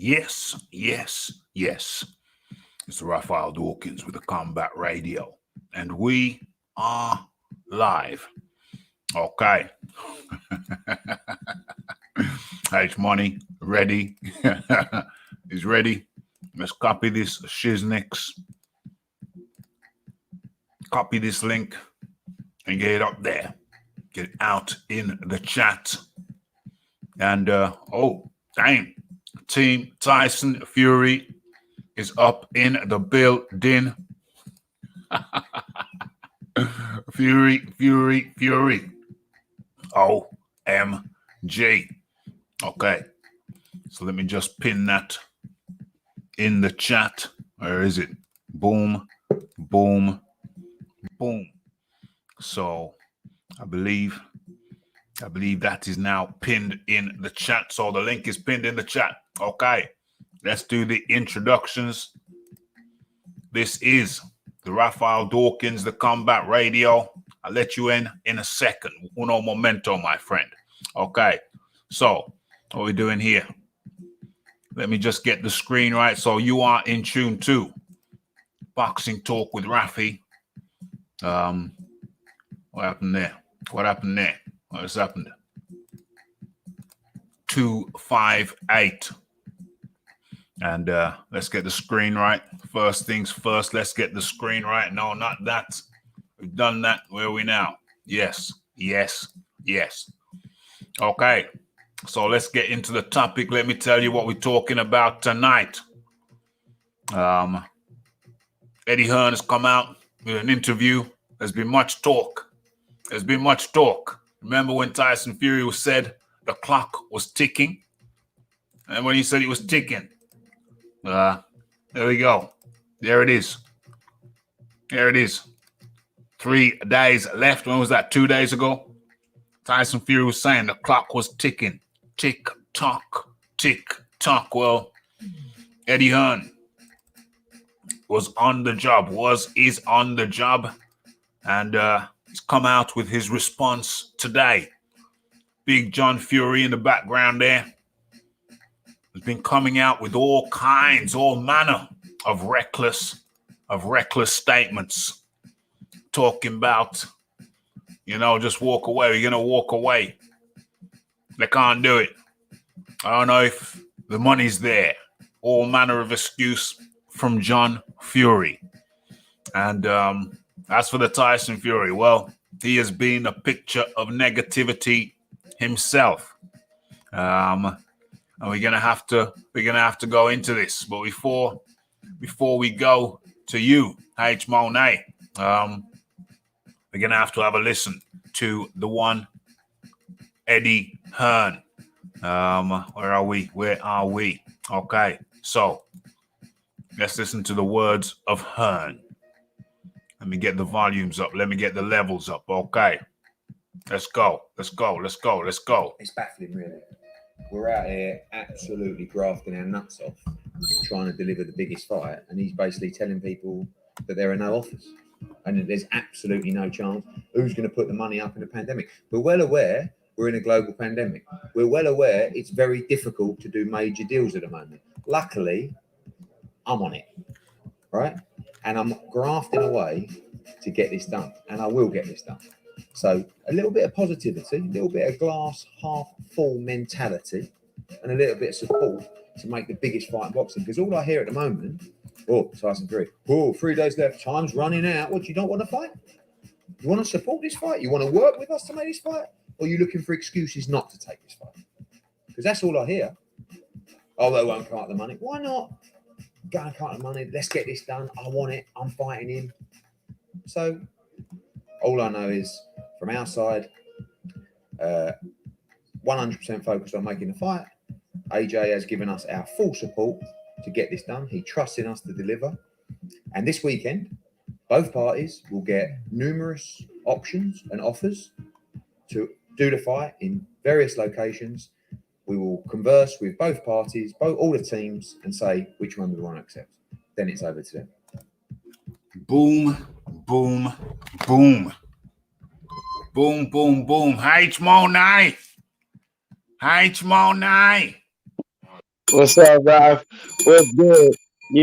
Yes, yes, yes. It's Raphael Dawkins with the Combat Radio, and we are live. Okay. H Money ready. He's ready. Let's copy this shiznix. Copy this link and get it up there. Get it out in the chat. And oh, dang. Team Tyson Fury is up in the building. Fury. OMG. Okay. So let me just pin that in the chat. Where is it? Boom, boom, boom. So I believe that is now pinned in the chat. So the link is pinned in the chat. Okay. Let's do the introductions. This is the Raphael Dawkins, the Combat Radio. I'll let you in a second. Uno momento, my friend. Okay. So what are we doing here? Let me just get the screen right. So you are in tune to Boxing Talk with Rafi. What happened there? What has happened? 258. And let's get the screen right. First things first, let's get the screen right. No, not that. We've done that. Where are we now? Yes. Okay. So let's get into the topic. Let me tell you what we're talking about tonight. Eddie Hearn has come out with an interview. There's been much talk. Remember when Tyson Fury said the clock was ticking? And when he said it was ticking, there we go. There it is. 3 days left. When was that? 2 days ago? Tyson Fury was saying the clock was ticking. Tick, tock. Well, Eddie Hearn is on the job. And he's come out with his response today. Big John Fury in the background there has been coming out with all manner of reckless statements, talking about, just walk away. We're going to walk away. They can't do it. I don't know if the money's there. All manner of excuse from John Fury. And as for the Tyson Fury, well, he has been a picture of negativity himself. And we're gonna have to go into this. But before we go to you, H Monet, we're gonna have to have a listen to the one Eddie Hearn. Where are we? Okay, so let's listen to the words of Hearn. Let me get the volumes up. Let me get the levels up. Okay, let's go. It's baffling, really. We're out here absolutely grafting our nuts off, trying to deliver the biggest fight, and he's basically telling people that there are no offers and there's absolutely no chance. Who's going to put the money up in a pandemic? We're well aware we're in a global pandemic. We're well aware it's very difficult to do major deals at the moment. Luckily, I'm on it, right? And I'm grafting away to get this done, and I will get this done. So a little bit of positivity, a little bit of glass half full mentality, and a little bit of support to make the biggest fight in boxing. Because all I hear at the moment, Tyson Fury, 3 days left, time's running out. What, you don't want to fight? You want to support this fight? You want to work with us to make this fight? Or are you looking for excuses not to take this fight? Because that's all I hear. Oh, they won't cut the money. Why not? Go and cut the money. Let's get this done. I want it. I'm fighting him. So all I know is from our side, 100% focused on making the fight. AJ has given us our full support to get this done. He trusts in us to deliver. And this weekend, both parties will get numerous options and offers to do the fight in various locations. We will converse with both parties, all the teams, and say which one we want to accept. Then it's over to them. Boom, boom, boom. Boom, boom, boom. H Monet. What's up, Ralph? What's good?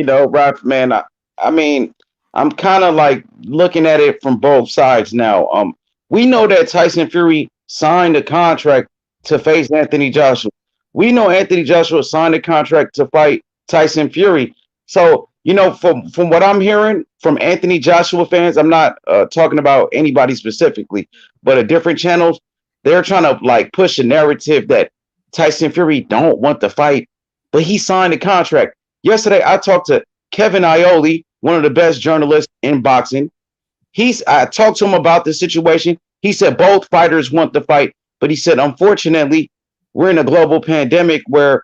Ralph, man. I mean, I'm kind of like looking at it from both sides now. We know that Tyson Fury signed a contract to face Anthony Joshua. We know Anthony Joshua signed a contract to fight Tyson Fury. So, from what I'm hearing from Anthony Joshua fans, I'm not talking about anybody specifically, but at different channels, they're trying to like push a narrative that Tyson Fury don't want to fight, but he signed a contract. Yesterday, I talked to Kevin Iole, one of the best journalists in boxing. I talked to him about the situation. He said both fighters want to fight, but he said, unfortunately, we're in a global pandemic where,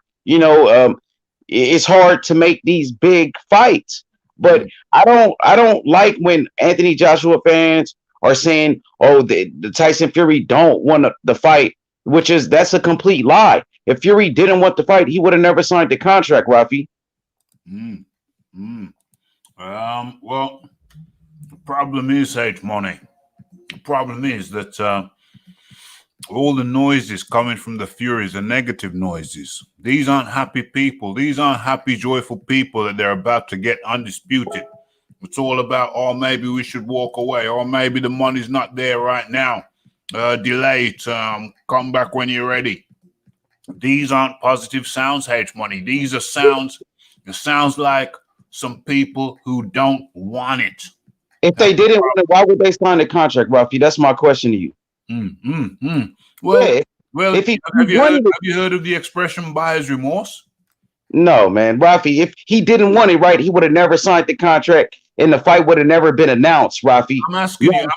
it's hard to make these big fights. But I don't like when Anthony Joshua fans are saying, oh, the Tyson Fury don't want the fight, that's a complete lie. If Fury didn't want to fight, he would have never signed the contract, Rafi. Mm. Mm. Well, the problem is, H Money. The problem is that all the noises coming from the Furies are negative noises. These aren't happy people. These aren't happy, joyful people that they're about to get undisputed. It's all about, oh, maybe we should walk away, or maybe the money's not there right now. Delay it. Come back when you're ready. These aren't positive sounds, H Money. These are sounds. It sounds like some people who don't want it. If they didn't want it, why would they sign the contract, Rafi? That's my question to you. Well, have you heard of the expression buyer's remorse? No, man. Rafi, if he didn't want it, right, he would have never signed the contract and the fight would have never been announced, Rafi. I'm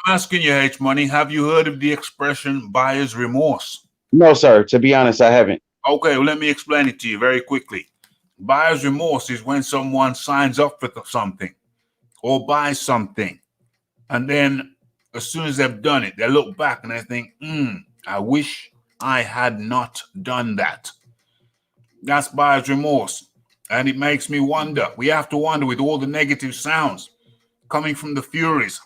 asking you, H Money, have you heard of the expression buyer's remorse? No, sir. To be honest, I haven't. Okay, well, let me explain it to you very quickly. Buyer's remorse is when someone signs up for something or buys something, and then as soon as they've done it, they look back and they think, I wish I had not done that. That's buyer's remorse. And it makes me wonder. We have to wonder with all the negative sounds coming from the Furies.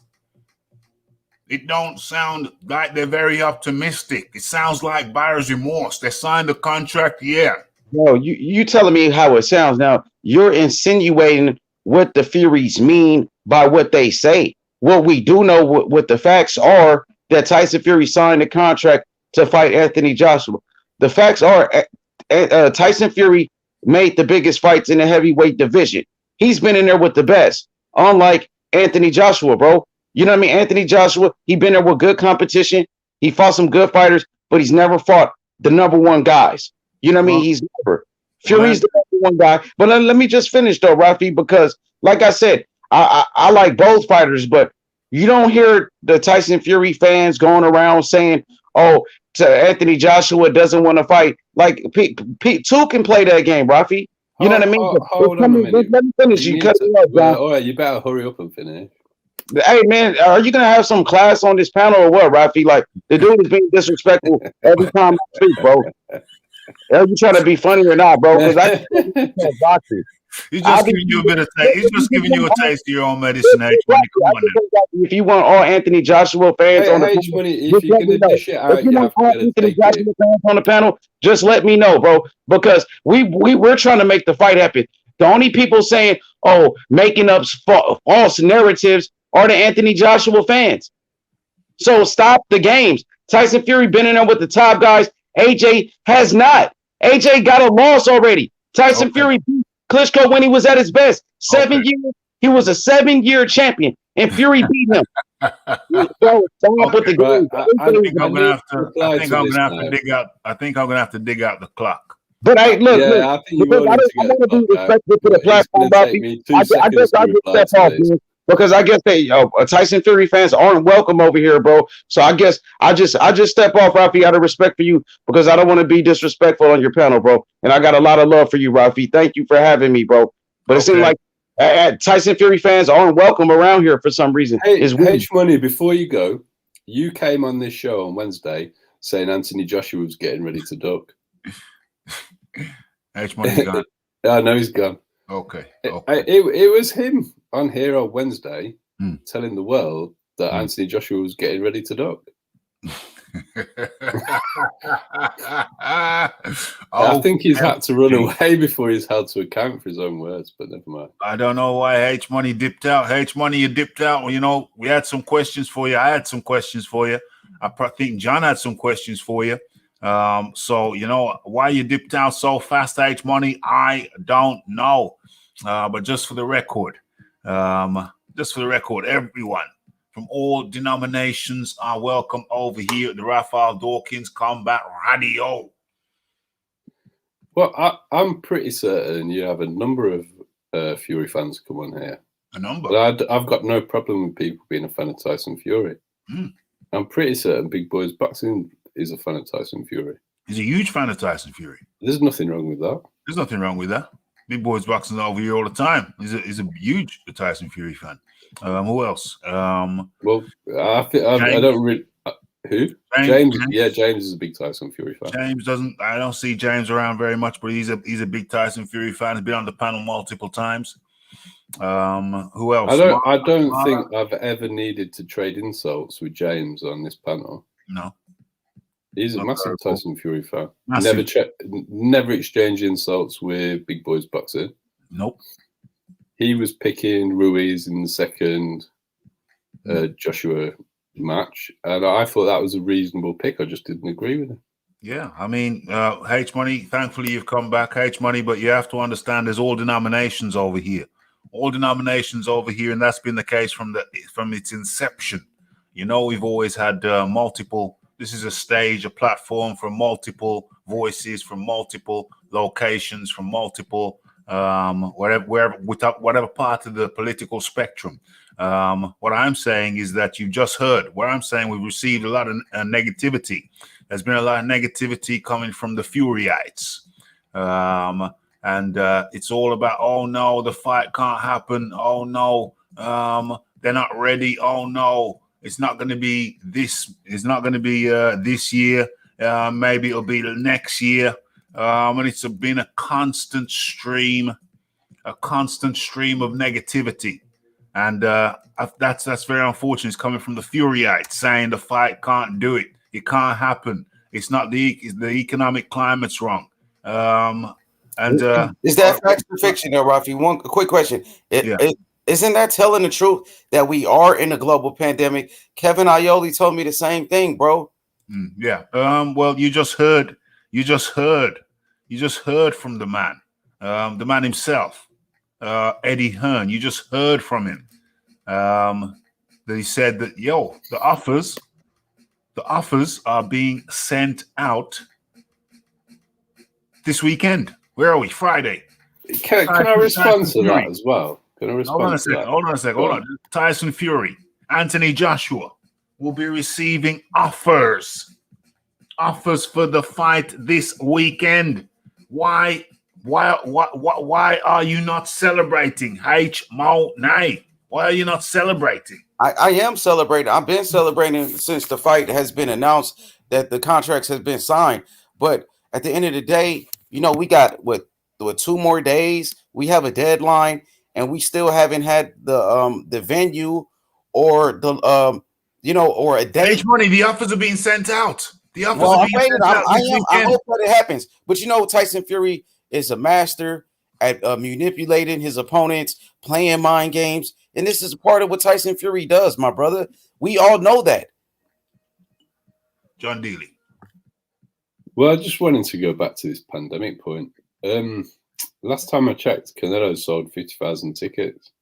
It don't sound like they're very optimistic. It sounds like buyer's remorse. They signed the contract, yeah. No, you telling me how it sounds. Now, you're insinuating what the Furies mean by what they say. What we do know, what the facts are, that Tyson Fury signed a contract to fight Anthony Joshua. The facts are Tyson Fury made the biggest fights in the heavyweight division. He's been in there with the best, unlike Anthony Joshua, bro. You know what I mean? Anthony Joshua, he been there with good competition. He fought some good fighters, but he's never fought the number one guys. You know what I mean? He's never. Fury's the number one guy. But let me just finish though, Rafi, because like I said, I like both fighters, but you don't hear the Tyson Fury fans going around saying, oh, Anthony Joshua doesn't want to fight. Like, two can play that game, Rafi. You know what I mean? Hold on a minute. Let me finish. You cut it off, John. All right, you better hurry up and finish. Hey, man, are you going to have some class on this panel or what, Rafi? Like, the dude is being disrespectful every time I speak, bro. Are you trying to be funny or not, bro? Because I can't box it. He's just giving you a bit of taste. He's just giving you a taste of your own medicine, H Money. Come on now. If you want all Anthony Joshua fans on the panel, if you're gonna dish it out, you have to Anthony Joshua fans on the panel, just let me know, bro. Because we're trying to make the fight happen. The only people saying, oh, making up false narratives are the Anthony Joshua fans. So stop the games. Tyson Fury been in there with the top guys. AJ has not. AJ got a loss already. Tyson Fury beat Klitschko when he was at his best. 7 years. He was a 7-year champion, and Fury beat him. Bro, with the game. I think I'm gonna have to dig out the clock. But I look. I think you I want to be respectful to the platform, I just step off, man. Because I guess Tyson Fury fans aren't welcome over here, bro. So I guess I just step off, Rafi, out of respect for you, because I don't want to be disrespectful on your panel, bro. And I got a lot of love for you, Rafi. Thank you for having me, bro. But it seems like Tyson Fury fans aren't welcome around here for some reason. H Money, before you go, you came on this show on Wednesday saying Anthony Joshua was getting ready to duck. H Money's gone. I know he's gone. Okay. It was him on here on Wednesday telling the world that Anthony Joshua was getting ready to duck. I think he's had to run away before he's held to account for his own words, but never mind. I don't know why H Money dipped out. H Money, you dipped out. Well, we had some questions for you. I had some questions for you. I think John had some questions for you. So, why you dipped out so fast, H Money, I don't know. But just for the record, everyone from all denominations are welcome over here at the Raphael Dawkins Combat Radio. Well, I'm pretty certain you have a number of Fury fans come on here. A number? But I've got no problem with people being a fan of Tyson Fury. I'm pretty certain Big Boys Boxing is a fan of Tyson Fury. He's a huge fan of Tyson Fury. There's nothing wrong with that. There's nothing wrong with that. Big Boys Boxing over here all the time. He's a huge Tyson Fury fan. Who else? Well, I don't really. Who? James. Yeah, James is a big Tyson Fury fan. James doesn't. I don't see James around very much, but he's a big Tyson Fury fan. He's been on the panel multiple times. Who else? I don't think I've ever needed to trade insults with James on this panel. No. He's a massive Tyson Fury fan. Massive. Never exchanged insults with Big Boys Boxing. Nope. He was picking Ruiz in the second Joshua match, and I thought that was a reasonable pick. I just didn't agree with him. Yeah, I mean, H Money, thankfully you've come back, H Money, but you have to understand there's all denominations over here. All denominations over here, and that's been the case from its inception. We've always had multiple. This is a stage, a platform for multiple voices from multiple locations, from multiple whatever part of the political spectrum. What I'm saying is that you just heard. What I'm saying, we've received a lot of negativity. There's been a lot of negativity coming from the Furyites. And it's all about, oh no, the fight can't happen. Oh no, they're not ready. Oh no, it's not going to be this. It's not going to be this year. Maybe it'll be the next year. And it's been a constant stream of negativity. And that's very unfortunate. It's coming from the Furyites saying the fight can't do it. It can't happen. It's not the economic climate's wrong. Is that fact or fiction, though, Rafi? One quick question. Isn't that telling the truth that we are in a global pandemic? Kevin Aioli told me the same thing, bro. Yeah. Well, you just heard from the man himself, Eddie Hearn. You just heard from him that he said that the offers are being sent out this weekend. Where are we? Friday. Can I respond to that as well? Can I respond? Hold on a second. Tyson Fury, Anthony Joshua will be receiving offers for the fight this weekend. Why are you not celebrating, H Money? Why are you not celebrating? I am celebrating. I've been celebrating since the fight has been announced, that the contracts has been signed. But at the end of the day, we got what 2 more days. We have a deadline, and we still haven't had the venue or the or a date. H Money, the offers are being sent out. The offers are being sent out. I hope that it happens. But Tyson Fury is a master at manipulating his opponents, playing mind games, and this is part of what Tyson Fury does, my brother. We all know that. John Dealey. Well, I just wanted to go back to this pandemic point. Last time I checked, Canelo sold 50,000 tickets.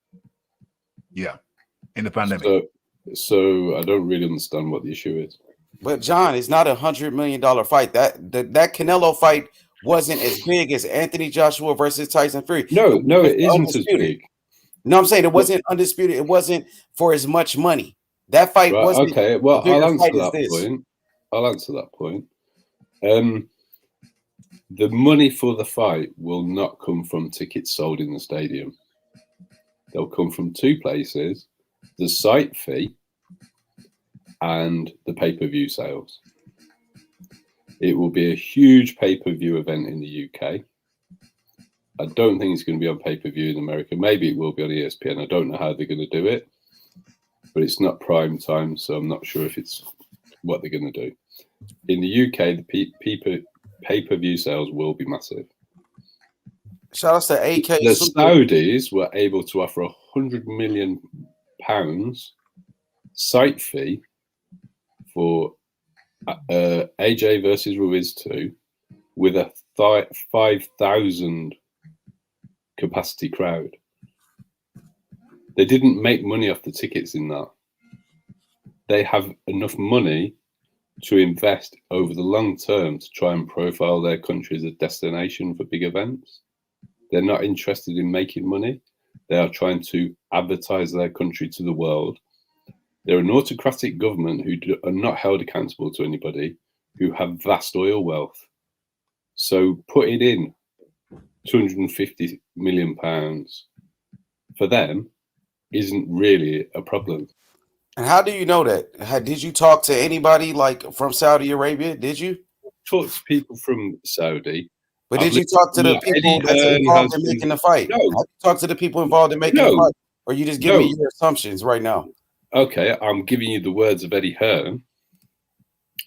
Yeah, in the pandemic. So I don't really understand what the issue is. But John, it's not $100 million fight. That Canelo fight wasn't as big as Anthony Joshua versus Tyson Fury. No, it isn't as big. No, I'm saying it wasn't undisputed. It wasn't for as much money. That fight wasn't. Okay, well, I'll answer that point. The money for the fight will not come from tickets sold in the stadium. They'll come from 2 places: the site fee and the pay-per-view sales. It will be a huge pay-per-view event in the UK. I don't think it's going to be on pay-per-view in America. Maybe it will be on ESPN. I don't know how they're going to do it, but it's not prime time, so I'm not sure if it's what they're going to do. In the UK, the pay-per-view sales will be massive. Shout out to AK. The Saudis were able to offer £100 million site fee for AJ versus Ruiz 2 with a 5,000 capacity crowd. They didn't make money off the tickets in that. They have enough money to invest over the long term to try and profile their country as a destination for big events. They're not interested in making money. They are trying to advertise their country to the world. They're an autocratic government who are not held accountable to anybody, who have vast oil wealth. So putting in £250 million for them isn't really a problem. And how do you know that? Did you talk to anybody like from Saudi Arabia? Did you? Talk to people from Saudi. But did you talk to the people that's involved in making the fight? No. Have you talked to the people involved in making the fight? Or you just give me your assumptions right now? Okay, I'm giving you the words of Eddie Hearn.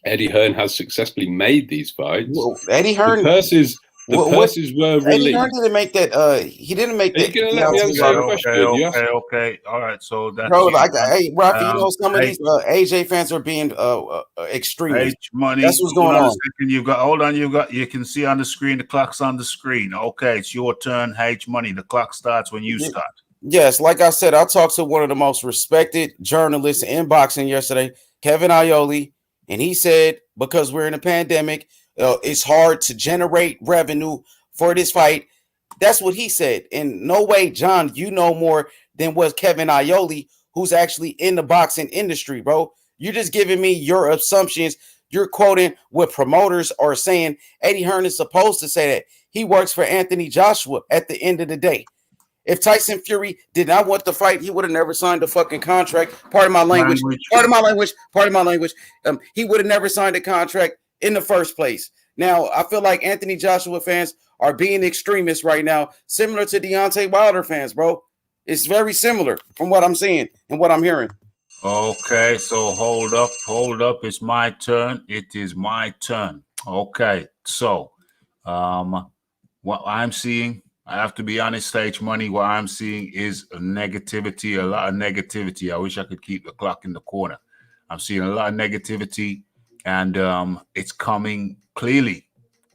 Eddie Hearn has successfully made these fights. Well, Eddie Hearn. The purses were released. Eddie Hearn didn't make that. He didn't make that. Are you going to let me answer the question? Okay. All right. So that's bro. Hey, Rafi, you know some of these AJ fans are being extreme. Money. That's what's going on. You can see on the screen. The clock's on the screen. Okay, it's your turn. H Money. The clock starts when you start. Yes, like I said, I talked to one of the most respected journalists in boxing yesterday, Kevin Aioli, and he said because we're in a pandemic, it's hard to generate revenue for this fight. That's what he said. And no way, John, you know more than what Kevin Aioli, who's actually in the boxing industry, bro. You're just giving me your assumptions. You're quoting what promoters are saying. Eddie Hearn is supposed to say that. He works for Anthony Joshua at the end of the day. If Tyson Fury did not want the fight, he would have never signed a fucking contract. Pardon my language. He would have never signed a contract in the first place. Now, I feel like Anthony Joshua fans are being extremists right now, similar to Deontay Wilder fans, bro. It's very similar from what I'm seeing and what I'm hearing. Okay, so hold up. It's my turn. It is my turn. Okay, so what I'm seeing, I have to be honest, H Money, what I'm seeing is a lot of negativity. I wish I could keep the clock in the corner. I'm seeing a lot of negativity, and it's coming clearly.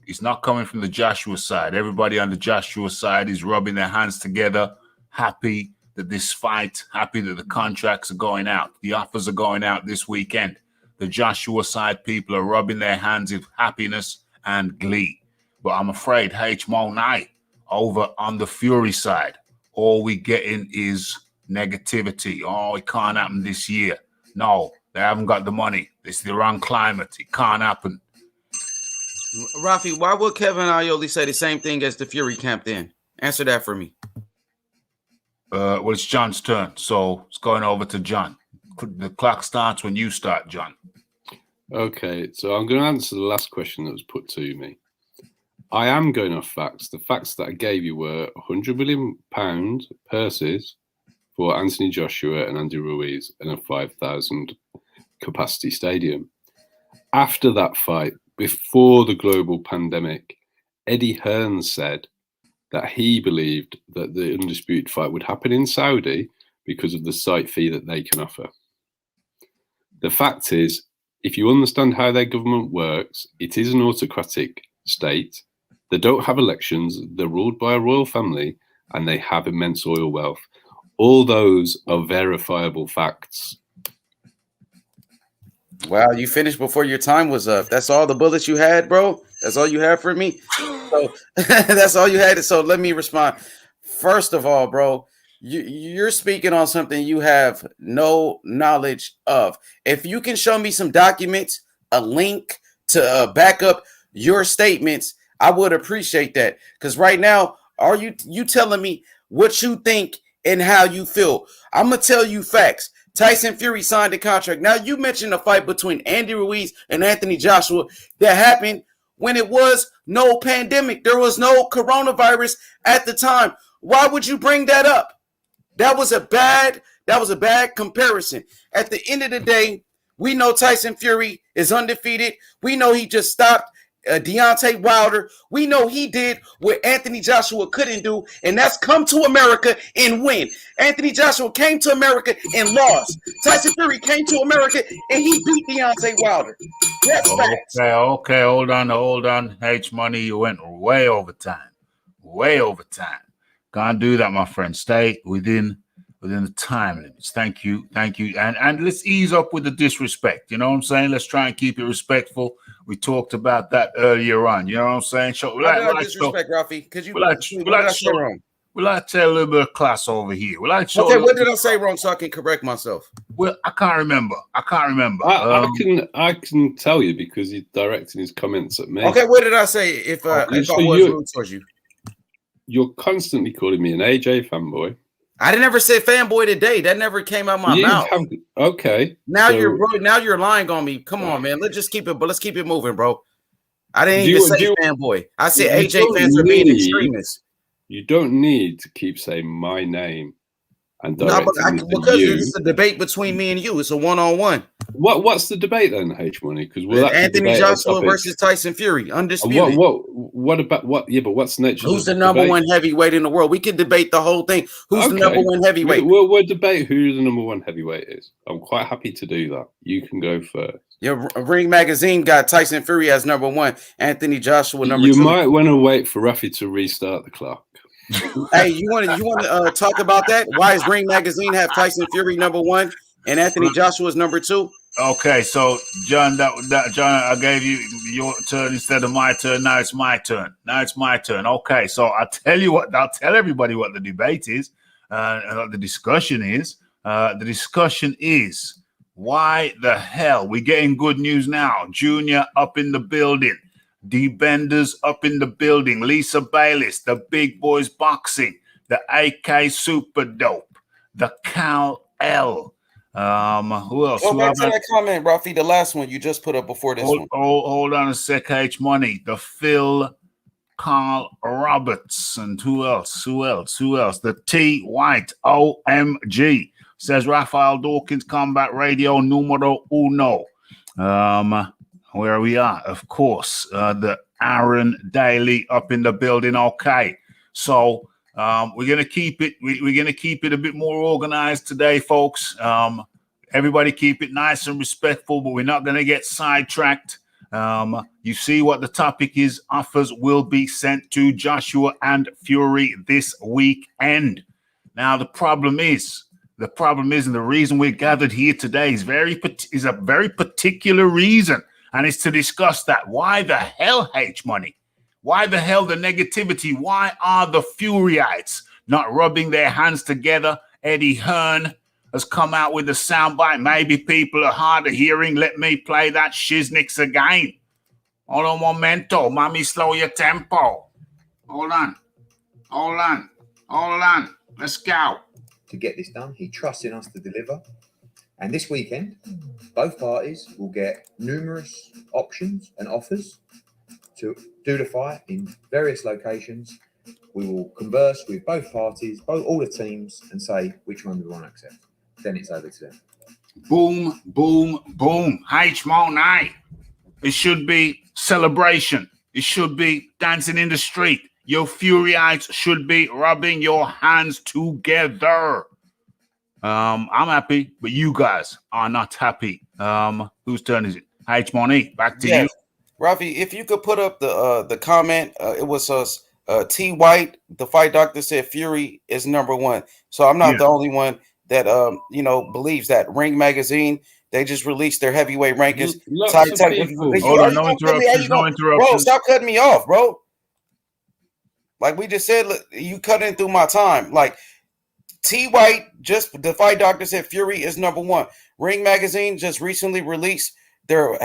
It's not coming from the Joshua side. Everybody on the Joshua side is rubbing their hands together, happy that this fight, happy that the contracts are going out. The offers are going out this weekend. The Joshua side people are rubbing their hands with happiness and glee. But I'm afraid H-Money over on the Fury side, all we getting is negativity. Oh, it can't happen this year. No, they haven't got the money. It's the wrong climate. It can't happen. Rafi, why would Kevin Aioli say the same thing as the Fury camp then? Answer that for me. Well, it's John's turn, so it's going over to John. The clock starts when you start, John. Okay, so I'm going to answer the last question that was put to me. I am going off facts. The facts that I gave you were £100 million purses for Anthony Joshua and Andy Ruiz and a 5,000 capacity stadium. After that fight, before the global pandemic, Eddie Hearn said that he believed that the Undisputed fight would happen in Saudi because of the site fee that they can offer. The fact is, if you understand how their government works, it is an autocratic state. They don't have elections, they're ruled by a royal family, and they have immense oil wealth. All those are verifiable facts. Wow, you finished before your time was up. That's all the bullets you had, bro? That's all you had for me? So that's all you had. So let me respond. First of all, bro, you're speaking on something you have no knowledge of. If you can show me some documents, a link to back up your statements, I would appreciate that. Because right now, are you telling me what you think and how you feel? I'm going to tell you facts. Tyson Fury signed a contract. Now, you mentioned a fight between Andy Ruiz and Anthony Joshua that happened when it was no pandemic. There was no coronavirus at the time. Why would you bring that up? That was a bad comparison. At the end of the day, We know Tyson Fury is undefeated. We know he just stopped Deontay Wilder. We know he did what Anthony Joshua couldn't do, and that's come to America and win. Anthony Joshua came to America and lost. Tyson Fury came to America and he beat Deontay Wilder. That's facts. Okay, hold on. H Money, you went way over time. Can't do that, my friend. Stay within the time limits. Thank you. And let's ease up with the disrespect. You know what I'm saying? Let's try and keep it respectful. We talked about that earlier on. You know what I'm saying? How did I disrespect, Ralphie? Because you what did I say wrong? We like to tell a little bit of class over here. We like to okay, what did I say wrong so I can correct myself? Well, I can't remember. I I can tell you because he's directing his comments at me. Okay, what did I say if I was rude towards you? You're constantly calling me an AJ fanboy. I never said fanboy today. That never came out my mouth. Okay. Now you're lying on me. Come on, man. Let's keep it moving, bro. I didn't even say fanboy. I said AJ fans are being extremists. You don't need to keep saying my name and because it's a debate between me and you. It's a one-on-one. What's the debate then, H Money? Because Anthony Joshua versus Tyson Fury, undisputed. What about what? Yeah, but what's the nature? Who's the number one heavyweight in the world? We can debate the whole thing. Who's the number one heavyweight? We'll debate who the number one heavyweight is. I'm quite happy to do that. You can go first. Your Ring Magazine got Tyson Fury as number one. Anthony Joshua number two. You might want to wait for Rafi to restart the clock. Hey, you want to talk about that? Why does Ring Magazine have Tyson Fury number one and Anthony Joshua's number two? Okay, so John, John, I gave you your turn instead of my turn. Now it's my turn. Okay, so I'll tell you what. I'll tell everybody what the debate is. The discussion is. The discussion is why the hell we're getting good news now. Junior up in the building. D-Benders up in the building. Lisa Bayliss, the Big Boys Boxing, the AK Super Dope, the Cal L. Who else? Go back to that comment, Rafi, the last one you just put up before this one. Hold on a sec, H Money. The Phil Carl Roberts. And who else? The T White OMG. Says Raphael Dawkins, Combat Radio numero uno. Where we are, of course, the Aaron Daly up in the building. Okay, so we're gonna keep it. We're gonna keep it a bit more organized today, folks. Everybody keep it nice and respectful, but we're not gonna get sidetracked. You see what the topic is. Offers will be sent to Joshua and Fury this weekend. Now the problem is, and the reason we're gathered here today is a very particular reason. And it's to discuss that. Why the hell H Money? Why the hell the negativity? Why are the Furyites not rubbing their hands together? Eddie Hearn has come out with a soundbite. Maybe people are hard of hearing. Let me play that shiznix again. Hold on, momento. Mommy, slow your tempo. Hold on. Let's go. To get this done, he trusts in us to deliver. And this weekend, both parties will get numerous options and offers to do the fight in various locations. We will converse with both parties, all the teams, and say which one we want to accept. Then it's over to them. Boom, boom, boom. H-Money. It should be celebration. It should be dancing in the street. Your Furyites should be rubbing your hands together. I'm happy, but you guys are not happy. Whose turn is it? H Money, back to you. Rafi, if you could put up the comment, it was us. T White, the fight doctor, said Fury is number one. So I'm not the only one that believes that. Ring Magazine, they just released their heavyweight rankings. Hold on, no interruptions. Bro, stop cutting me off, bro. Like we just said, look, you cutting through my time. Like T White, just the fight doctor said Fury is number one. Ring Magazine just recently released their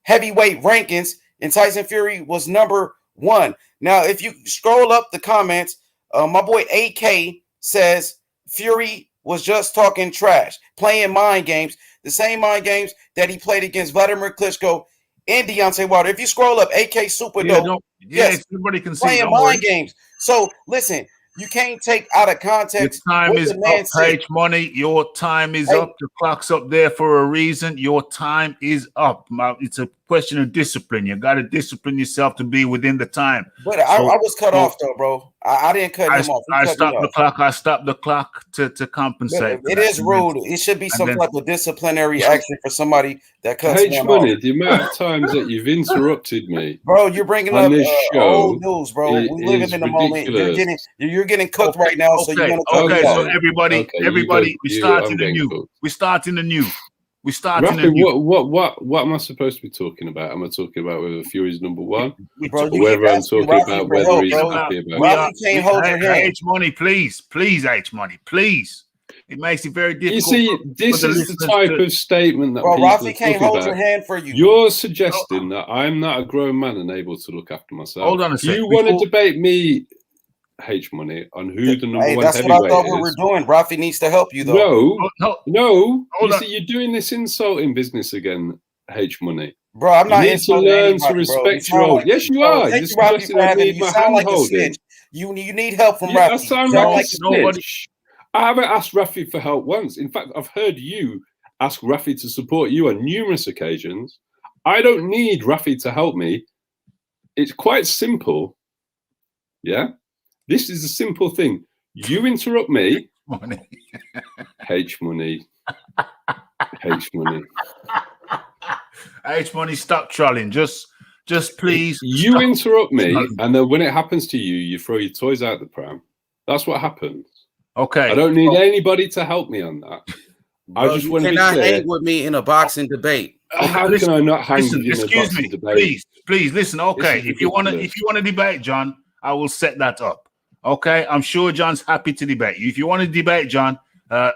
heavyweight rankings, and Tyson Fury was number one. Now, if you scroll up the comments, my boy AK says Fury was just talking trash, playing mind games, the same mind games that he played against Vladimir Klitschko and Deontay Wilder. If you scroll up, AK Super Dope, yes, everybody can see playing mind games. So listen, You can't take out of Your context. time what is the man up, said. H Money. Your time is Hey. up. The clock's up there for a reason. Your time is up. It's a question of discipline. You got to discipline yourself to be within the time. But I was cut off though, bro. I didn't cut him off. I stopped the clock. I stopped the clock to compensate. It is rude. It should be some type of disciplinary action for somebody that cuts H one Money, off. the amount of times that you've interrupted me, bro, you're bringing on up this show old news, bro. We living is in the moment. ridiculous. You're getting cooked right now, so you're gonna Okay, so Okay. everybody, we starting I'm anew. cooked. We starting anew. We starting Rafi, anew. what am I supposed to be talking about? Am I talking about whether Fury's number one, Bro, or whether I'm talking about whether he's happy about Rafi can't hold your hand. H Money, please, H Money, please. It makes it very difficult. You see, this is the type of statement that bro, people Rafi are can't talking hold about. your hand for you. You're suggesting that I'm not a grown man and able to look after myself. Hold on a Do sec. you want to debate me, H Money, on who the number one that's heavyweight what I thought is? we were doing. Rafi needs to help you, though. No. Hold You on. see, you're doing this insulting business again, H Money. Bro, I'm not You need to insulting learn anybody, to bro. respect You your sound old. like- Yes, you bro, are. thank You're you, Rafi, suggesting for I having need you my sound hand like a holding. snitch. You need help from Yeah, I Rafi. sound You like a nobody- snitch. I haven't asked Rafi for help once. In fact, I've heard you ask Rafi to support you on numerous occasions. I don't need Rafi to help me. It's quite simple. Yeah? This is a simple thing. You interrupt me. H Money. H Money. H Money, stop trolling. Just please. You stop. interrupt me, and then when it happens to you, you throw your toys out the pram. That's what happens. Okay. I don't need anybody to help me on that. Bro, I just you want to be cannot clear. hang with me in a boxing debate. How can I not hang with you in a excuse boxing me, debate? please listen. Okay, This is if you want ridiculous. to debate, John, I will set that up. Okay, I'm sure John's happy to debate you. If you want to debate, John,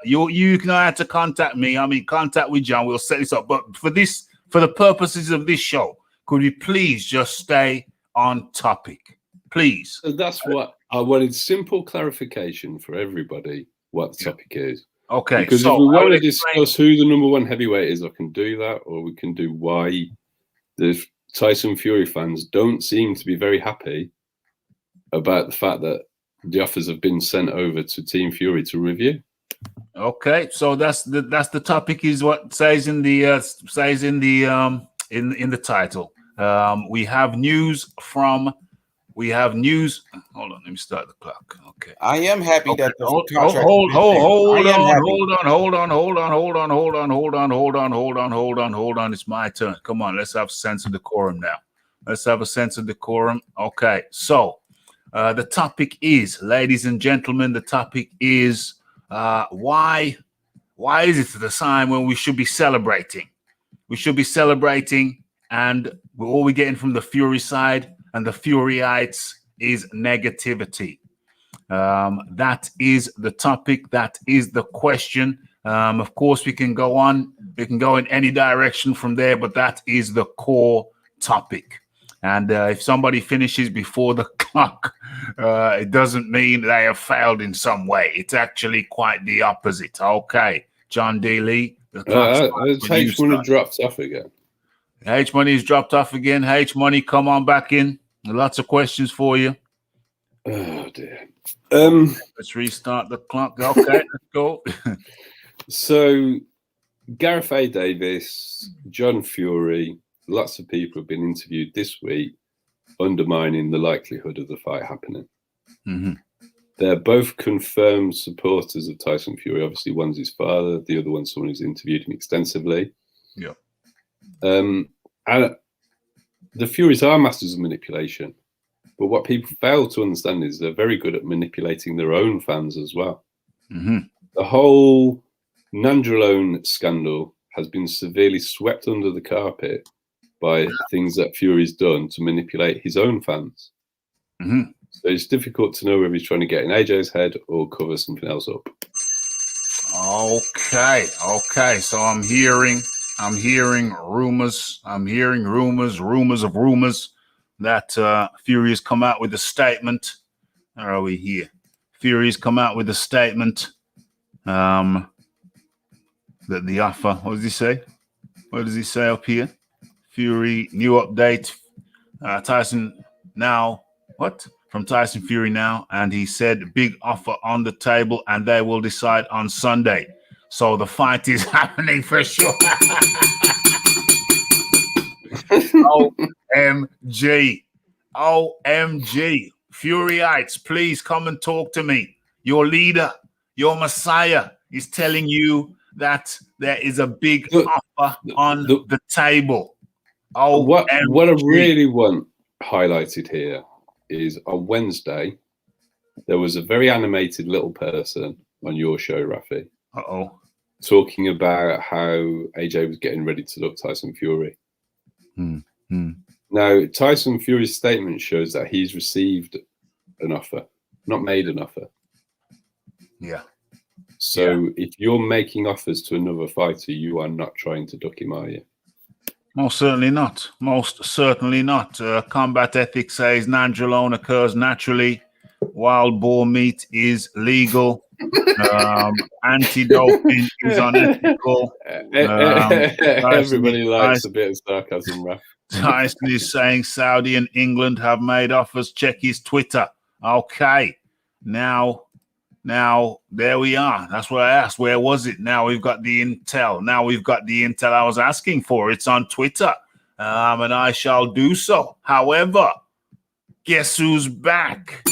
you can have to contact me. I mean, contact with John. We'll set this up. But for the purposes of this show, could you please just stay on topic, please? So that's what I wanted. Simple clarification for everybody what the topic is. Okay, Because so if we I want will to discuss who the number one heavyweight is, I can do that, or we can do why the Tyson Fury fans don't seem to be very happy about the fact that the offers have been sent over to Team Fury to review. Okay, so that's the topic, is what says in the in the title. We have news. Hold on, let me start the clock. Okay. I am happy that the Hold contract. on. It's my turn. Come on, let's have a sense of decorum now. Okay, so the topic is, ladies and gentlemen, why is it the time when we should be celebrating? We should be celebrating, and all we're getting from the Fury side and the Furyites is negativity. That is the topic. That is the question. Of course, we can go on. We can go in any direction from there, but that is the core topic. And if somebody finishes before the clock, it doesn't mean they have failed in some way. It's actually quite the opposite. Okay, John D. Lee. H Money dropped off again. H Money's dropped off again. H Money, come on back in. Lots of questions for you. Oh dear. Let's restart the clock. Okay, let's go. So, Gareth A. Davis, John Fury, lots of people have been interviewed this week undermining the likelihood of the fight happening. Mm-hmm. They're both confirmed supporters of Tyson Fury. Obviously, one's his father, the other one's someone who's interviewed him extensively. Yeah. And the Furies are masters of manipulation. But what people fail to understand is they're very good at manipulating their own fans as well. Mm-hmm. The whole Nandrolone scandal has been severely swept under the carpet by things that Fury's done to manipulate his own fans. Mm-hmm. So it's difficult to know whether he's trying to get in AJ's head or cover something else up. Okay. So I'm hearing rumors. Rumors of rumors that Fury has come out with a statement. Where are we here? Fury's come out with a statement that the offer. What does he say? What does he say up here? Fury, new update. Tyson now. What? From Tyson Fury now, and he said big offer on the table, and they will decide on Sunday. So the fight is happening for sure. OMG. OMG. Furyites, please come and talk to me. Your leader, your Messiah is telling you that there is a big offer on the table. What I really want highlighted here is on Wednesday, there was a very animated little person on your show, Rafi. Talking about how AJ was getting ready to look Tyson Fury. Now, Tyson Fury's statement shows that he's received an offer, not made an offer. Yeah. So if you're making offers to another fighter, you are not trying to duck him, are you? Most certainly not. Most certainly not. Combat ethics says nandrolone occurs naturally. Wild boar meat is legal. Anti-doping is unethical. Everybody likes a bit of sarcasm, Raf. Tyson is saying Saudi and England have made offers. Check his Twitter. Okay. Now, there we are. That's what I asked. Where was it? Now we've got the intel. I was asking for. It's on Twitter. And I shall do so. However, guess who's back?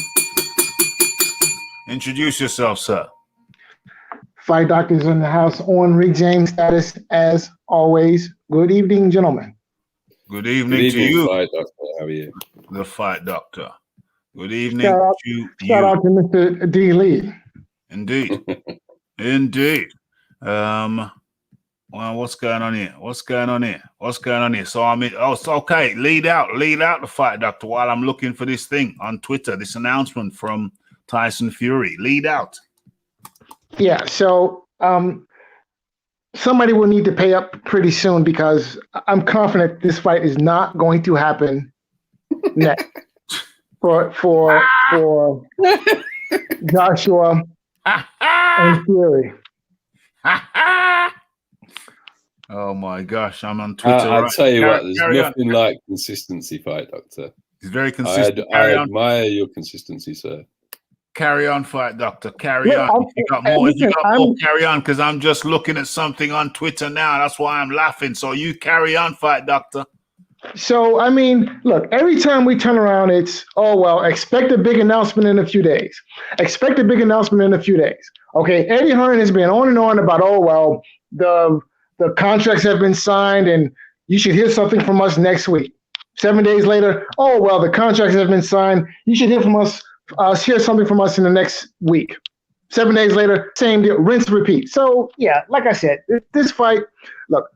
Introduce yourself, sir. Fight Doctors in the house on Rick James status as always. Good evening, gentlemen. Good evening to you. Fight Doctor. How are you? The Fight Doctor. Good evening to you. Shout out to Mr. D. Lee. Indeed. Indeed. Well, what's going on here? So it's okay. Lead out the Fight Doctor while I'm looking for this thing on Twitter, this announcement from Tyson Fury. Lead out. Yeah, so somebody will need to pay up pretty soon because I'm confident this fight is not going to happen next for Joshua and Fury. Oh my gosh, I'm on Twitter. I'll tell you what, there's nothing like consistency, Fight Doctor. He's very consistent. I admire your consistency, sir. Carry on, Fight Doctor. Carry on. If you got more, carry on, because I'm just looking at something on Twitter now. That's why I'm laughing. So you carry on, Fight Doctor. So, I mean, look, every time we turn around, it's, expect a big announcement in a few days. Okay, Eddie Hearn has been on and on about, the contracts have been signed and you should hear something from us next week. 7 days later, the contracts have been signed. You should hear from us. Hear something from us in the next week. 7 days later, same deal, rinse, repeat. So, yeah, like I said, this fight, look,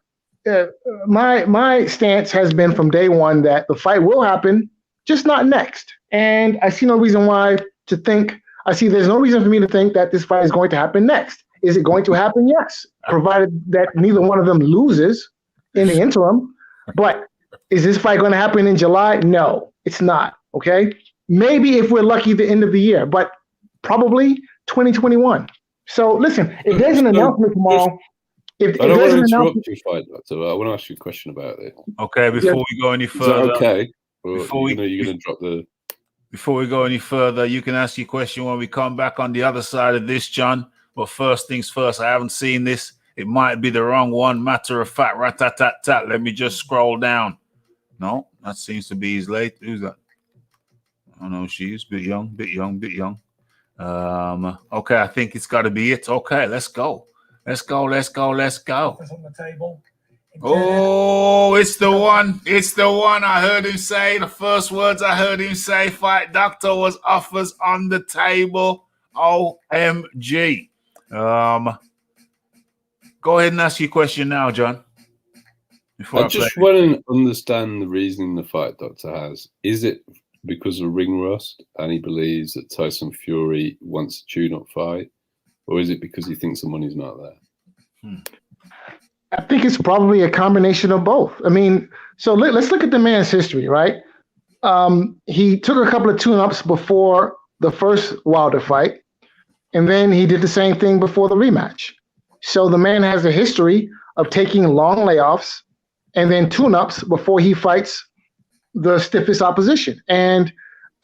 my stance has been from day one that the fight will happen, just not next. And I see no reason there's no reason for me to think that this fight is going to happen next. Is it going to happen? Yes, provided that neither one of them loses in the interim. But is this fight going to happen in July? No, it's not, okay? Maybe if we're lucky, the end of the year, but probably 2021. So listen, if there's an announcement tomorrow, I don't want to interrupt you, Fight Doctor. I want to ask you a question about it. Okay, before we go any further. Okay. Before we go any further, you can ask your question when we come back on the other side of this, John. But first things first, I haven't seen this. It might be the wrong one. Matter of fact, rat-tat-tat-tat. Let me just scroll down. No, that seems to be his late. Who's that? I know she's bit young. Okay, I think it's got to be it. Okay, let's go. Let's go. On the table. Oh, it's the one. I heard him say, the first words I heard him say, Fight Doctor, was offers on the table. OMG. Go ahead and ask your question now, John. I just want to understand the reasoning the Fight Doctor has. Is it because of ring rust and he believes that Tyson Fury wants a tune-up fight? Or is it because he thinks the money's not there? I think it's probably a combination of both. I mean, so let's look at the man's history, right? He took a couple of tune-ups before the first Wilder fight, and then he did the same thing before the rematch. So the man has a history of taking long layoffs and then tune-ups before he fights the stiffest opposition. And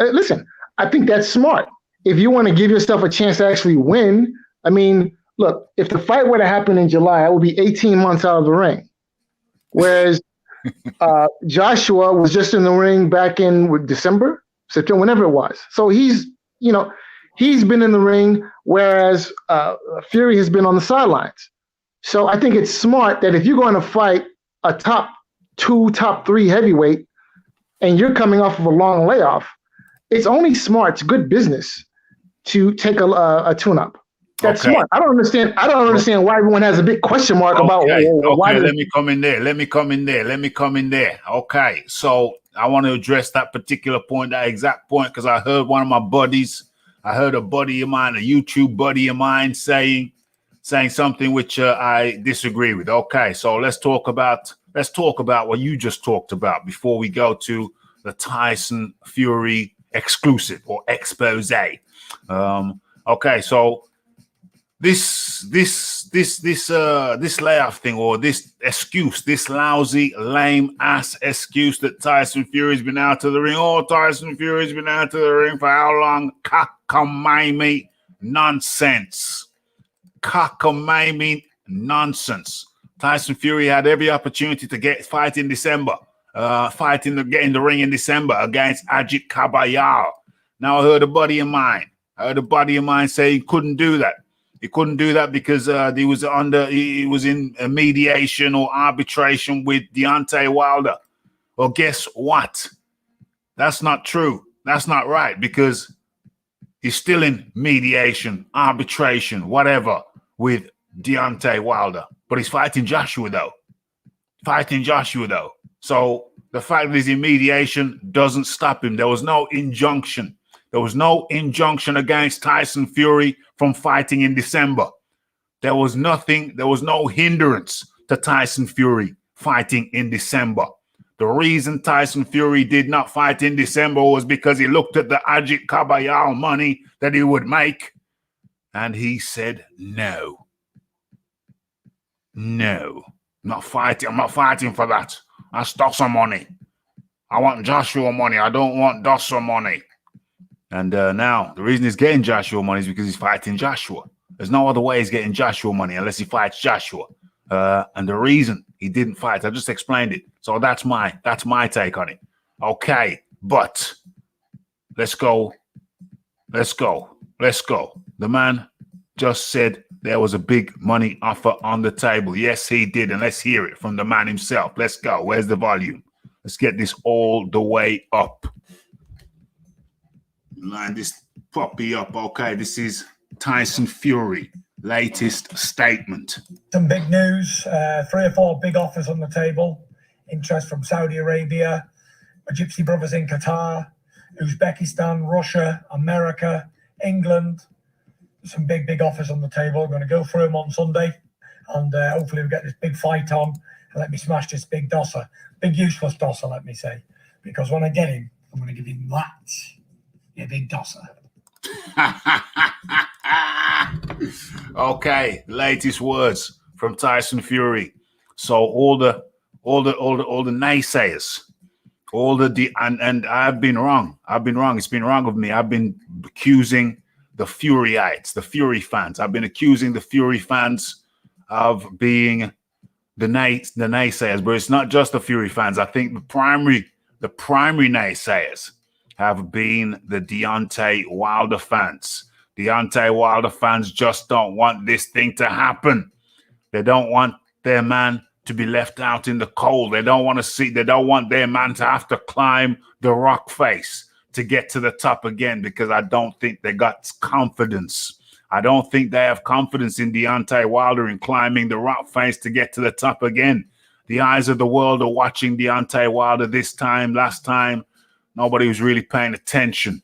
Listen, I think that's smart. If you want to give yourself a chance to actually win, I mean, look, if the fight were to happen in July, I would be 18 months out of the ring. Whereas Joshua was just in the ring back in December, September, whenever it was. So he's been in the ring, whereas Fury has been on the sidelines. So I think it's smart that if you're going to fight a top 2, top 3 heavyweight, and you're coming off of a long layoff, it's only smart. It's good business to take a tune-up. That's smart. I don't understand why everyone has a big question mark about why. Let me come in there. Okay, so I want to address that particular point, that exact point, because I heard one of my buddies, a buddy of mine, a YouTube buddy of mine saying something which I disagree with. Okay, so let's talk about what you just talked about before we go to the Tyson Fury exclusive or expose. Okay, so this layoff thing, or this excuse, this lousy, lame ass excuse that Tyson Fury's been out of the ring. Oh, Tyson Fury's been out of the ring for how long? Cockamamie nonsense. Cockamamie nonsense. Tyson Fury had every opportunity to fight in December. Get in the ring in December against Ajit Kabayal. Now I heard a buddy of mine say he couldn't do that. He couldn't do that because he was in a mediation or arbitration with Deontay Wilder. Well, guess what? That's not true. That's not right, because he's still in mediation, arbitration, whatever, with Deontay Wilder. But he's fighting Joshua though. So the fact that he's in mediation doesn't stop him. There was no injunction. There was no injunction against Tyson Fury from fighting in December. There was nothing. There was no hindrance to Tyson Fury fighting in December. The reason Tyson Fury did not fight in December was because he looked at the Ajit Kabayal money that he would make, and he said, no, I'm not fighting. I'm not fighting for that. That's Dossa money. I want Joshua money. I don't want Dossa money. And now the reason he's getting Joshua money is because he's fighting Joshua. There's no other way he's getting Joshua money unless he fights Joshua. And the reason he didn't fight, I just explained it. So that's my take on it. Okay, but let's go. The man just said there was a big money offer on the table. Yes, he did. And let's hear it from the man himself. Let's go. Where's the volume? Let's get this all the way up. Line this puppy up. Okay, this is Tyson Fury. Latest statement. Some big news. 3 or 4 big offers on the table. Interest from Saudi Arabia, my Gypsy brothers in Qatar, Uzbekistan, Russia, America, England. Some big offers on the table. I'm going to go through them on Sunday, and hopefully we get this big fight on and let me smash this big Dossa. Big useless Dossa, let me say. Because when I get him, I'm going to give him that. Yeah, big Dossa. Okay, latest words from Tyson Fury. So all the naysayers, and I've been wrong. It's been wrong of me. I've been accusing the Furyites, the Fury fans. I've been accusing the Fury fans of being the naysayers, but it's not just the Fury fans. I think the primary naysayers have been the Deontay Wilder fans. Deontay Wilder fans just don't want this thing to happen. They don't want their man to be left out in the cold. They don't want their man to have to climb the rock face to get to the top again, because I don't think they got confidence. I don't think they have confidence in Deontay Wilder in climbing the rock face to get to the top again. The eyes of the world are watching Deontay Wilder this time. Last time, nobody was really paying attention.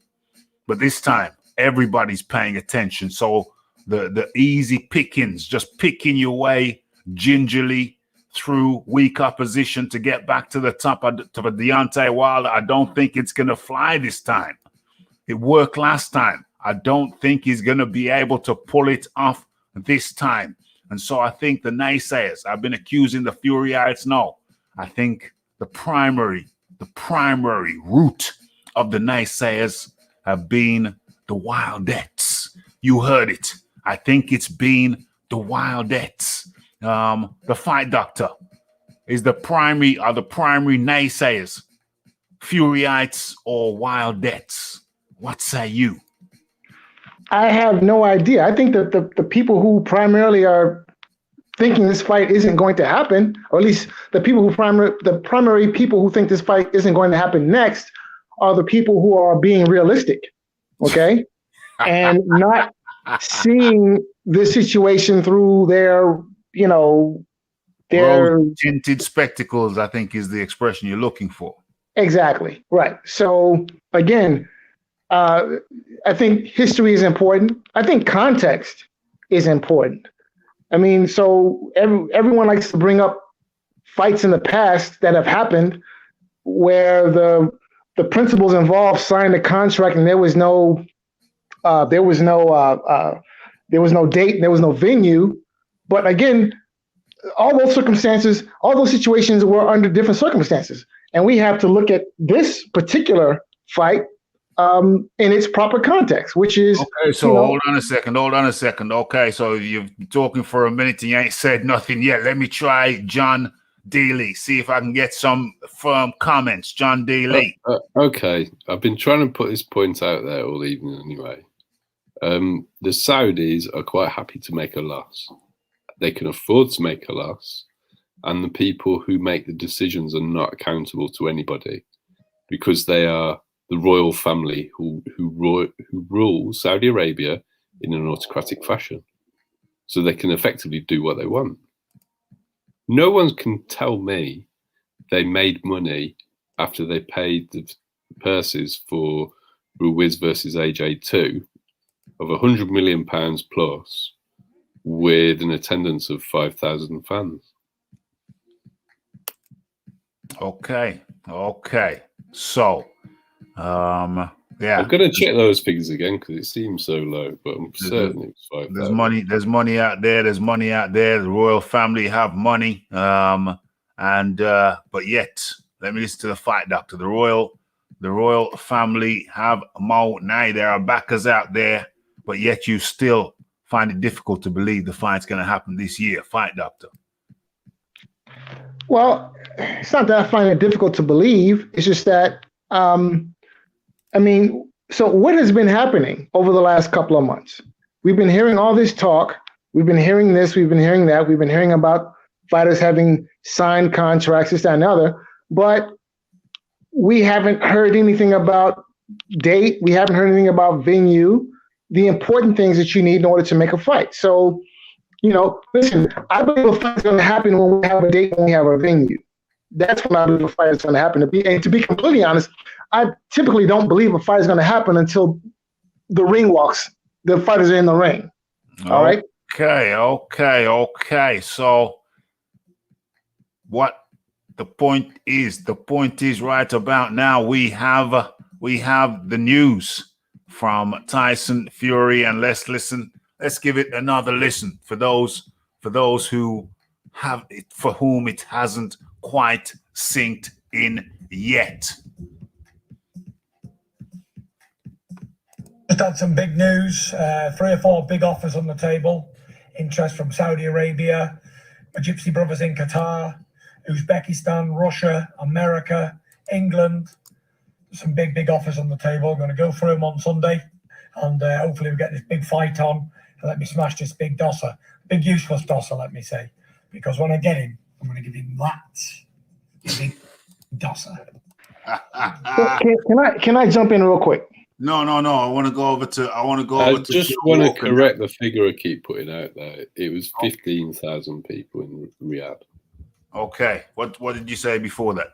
But this time, everybody's paying attention. So the easy pickings, just picking your way gingerly through weak opposition to get back to the top of Deontay Wilder, I don't think it's going to fly this time. It worked last time. I don't think he's going to be able to pull it off this time. And so I think the naysayers, I've been accusing the Furyites. No, I think the primary root of the naysayers have been the Wildettes. You heard it. I think it's been the Wildettes. The Fight Doctor is the primary naysayers, Furyites or Wildettes. What say you? I have no idea. I think that the people who primarily are thinking this fight isn't going to happen, or at least the primary people who think this fight isn't going to happen next, are the people who are being realistic, okay, and not seeing this situation through their tinted spectacles, I think is the expression you're looking for. Exactly right. So again, I think history is important. I think context is important. I mean, so everyone likes to bring up fights in the past that have happened where the principals involved signed a contract and there was no date, there was no venue. But again, all those situations were under different circumstances, and we have to look at this particular fight in its proper context, which is okay. So hold on a second. Okay, so you're talking for a minute and you ain't said nothing yet. Let me try John Daly. See if I can get some firm comments. John Daly. Okay, I've been trying to put this point out there all evening anyway. The Saudis are quite happy to make a loss. They can afford to make a loss, and the people who make the decisions are not accountable to anybody because they are the royal family who rule Saudi Arabia in an autocratic fashion. So they can effectively do what they want. No one can tell me they made money after they paid the purses for Ruiz versus AJ2 of £100 million plus with an attendance of 5,000 fans. Okay. So, yeah, I'm going to check those figures again because it seems so low, but I'm certain it's 5,000. There's money out there. The royal family have money. But yet, let me listen to the Fight Doctor. The royal family have more. Now there are backers out there, but yet you still find it difficult to believe the fight's going to happen this year. Fight Doctor. Well, it's not that I find it difficult to believe. It's just that, so what has been happening over the last couple of months? We've been hearing all this talk. We've been hearing this. We've been hearing that. We've been hearing about fighters having signed contracts, this, that, and the other. But we haven't heard anything about date. We haven't heard anything about venue, the important things that you need in order to make a fight. So, listen, I believe a fight is going to happen when we have a date, when we have a venue. That's when I believe a fight is going to happen. And to be completely honest, I typically don't believe a fight is going to happen until the ring walks. The fighters are in the ring. All right? Okay. So what the point is right about now, we have the news from Tyson Fury, and let's give it another listen for those who have it, for whom it hasn't quite synced in yet. Just had some big news, 3 or 4 big offers on the table. Interest from Saudi Arabia, my Gypsy brothers in Qatar, Uzbekistan, Russia, America, England. Some big offers on the table. I'm going to go through them on Sunday, and hopefully we get this big fight on and let me smash this big dosser, big useless dosser, let me say, because when I get him, I'm going to give him that big dosser. Can I jump in real quick? No. I want to go over to. I just want to correct the figure I keep putting out there. It was 15,000 people in Riyadh. Okay. What did you say before that?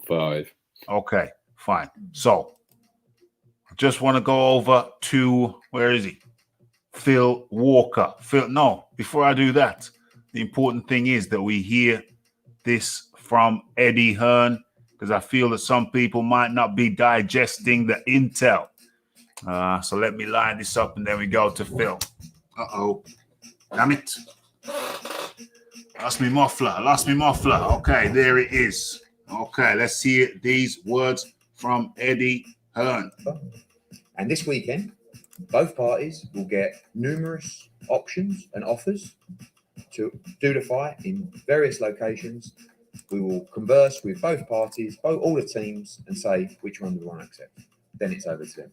5. Okay. Fine. So, I just want to go over to, where is he? Phil Walker. Before I do that, the important thing is that we hear this from Eddie Hearn, because I feel that some people might not be digesting the intel. So let me line this up and then we go to Phil. Uh-oh. Damn it. Lost me muffler. Okay, there it is. Okay, let's hear these words from Eddie Hold on. And this weekend, both parties will get numerous options and offers to do the fight in various locations. We will converse with both parties, all the teams, and say which one we want to accept. Then it's over to them.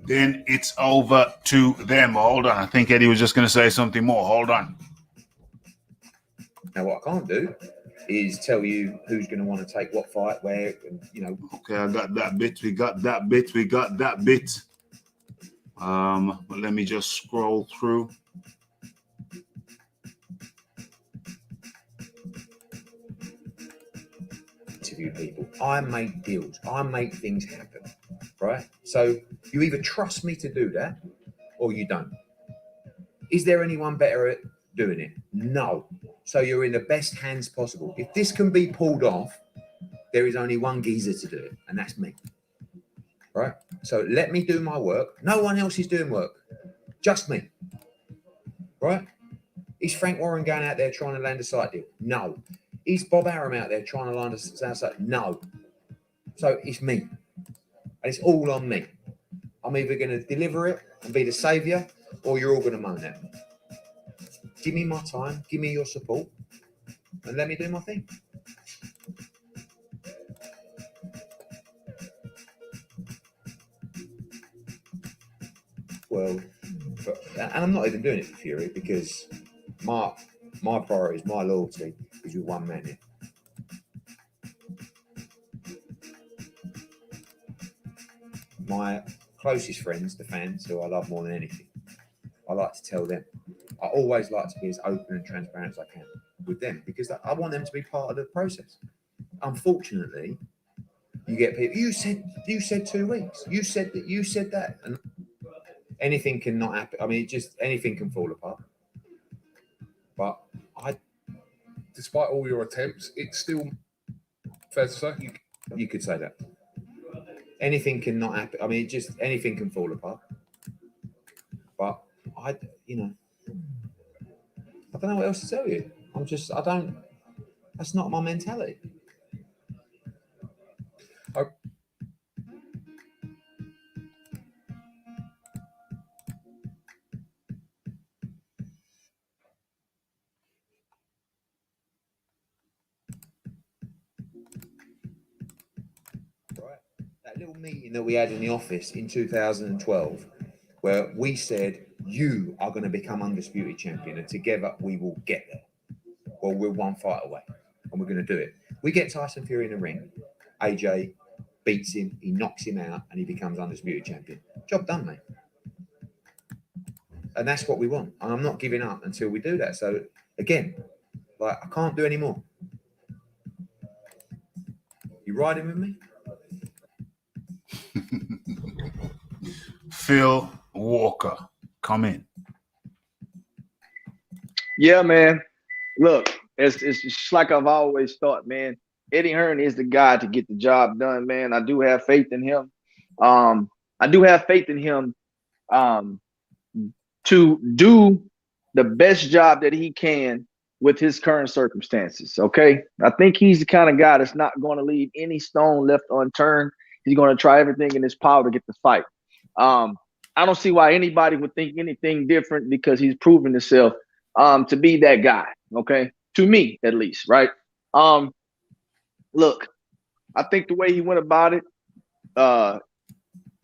Then it's over to them. Hold on. I think Eddie was just going to say something more. Hold on. Now, what I can't do is tell you who's going to want to take what fight, where, and, you know. Okay, I got that bit. We got that bit. We got that bit. But let me just scroll through. Interview people. I make deals. I make things happen. Right? So you either trust me to do that or you don't. Is there anyone better at doing it? No. So you're in the best hands possible. If this can be pulled off, there is only one geezer to do it, and that's me. Right? So let me do my work. No one else is doing work. Just me. Right? Is Frank Warren going out there trying to land a site deal? No. Is Bob Arum out there trying to land a site? No. So it's me. And it's all on me. I'm either going to deliver it and be the saviour, or you're all going to moan at me. Give me my time, give me your support, and let me do my thing. Well, and I'm not even doing it for Fury, because my priorities, my loyalty is with one man here. My closest friends, the fans, who I love more than anything, I like to tell them. I always like to be as open and transparent as I can with them, because I want them to be part of the process. Unfortunately, you get people. You said 2 weeks. You said that, and anything can not happen. I mean, just anything can fall apart. But despite all your attempts, it's still fair to say you could say that. Anything can not happen. I mean, just anything can fall apart. But I don't know what else to tell you. That's not my mentality. Right. That little meeting that we had in the office in 2012, where we said, you are going to become undisputed champion, and together we will get there. Well, we're one fight away, and we're going to do it. We get Tyson Fury in the ring. AJ beats him, he knocks him out, and he becomes undisputed champion. Job done, mate. And that's what we want. And I'm not giving up until we do that. So, again, I can't do any more. You riding with me? Phil Walker, come in. Yeah, man. Look, it's just like I've always thought, man. Eddie Hearn is the guy to get the job done, man. I do have faith in him. I do have faith in him to do the best job that he can with his current circumstances, okay? I think he's the kind of guy that's not going to leave any stone left unturned. He's going to try everything in his power to get the fight. I don't see why anybody would think anything different, because he's proven himself to be that guy, okay? To me, at least, right? Look, I think the way he went about it,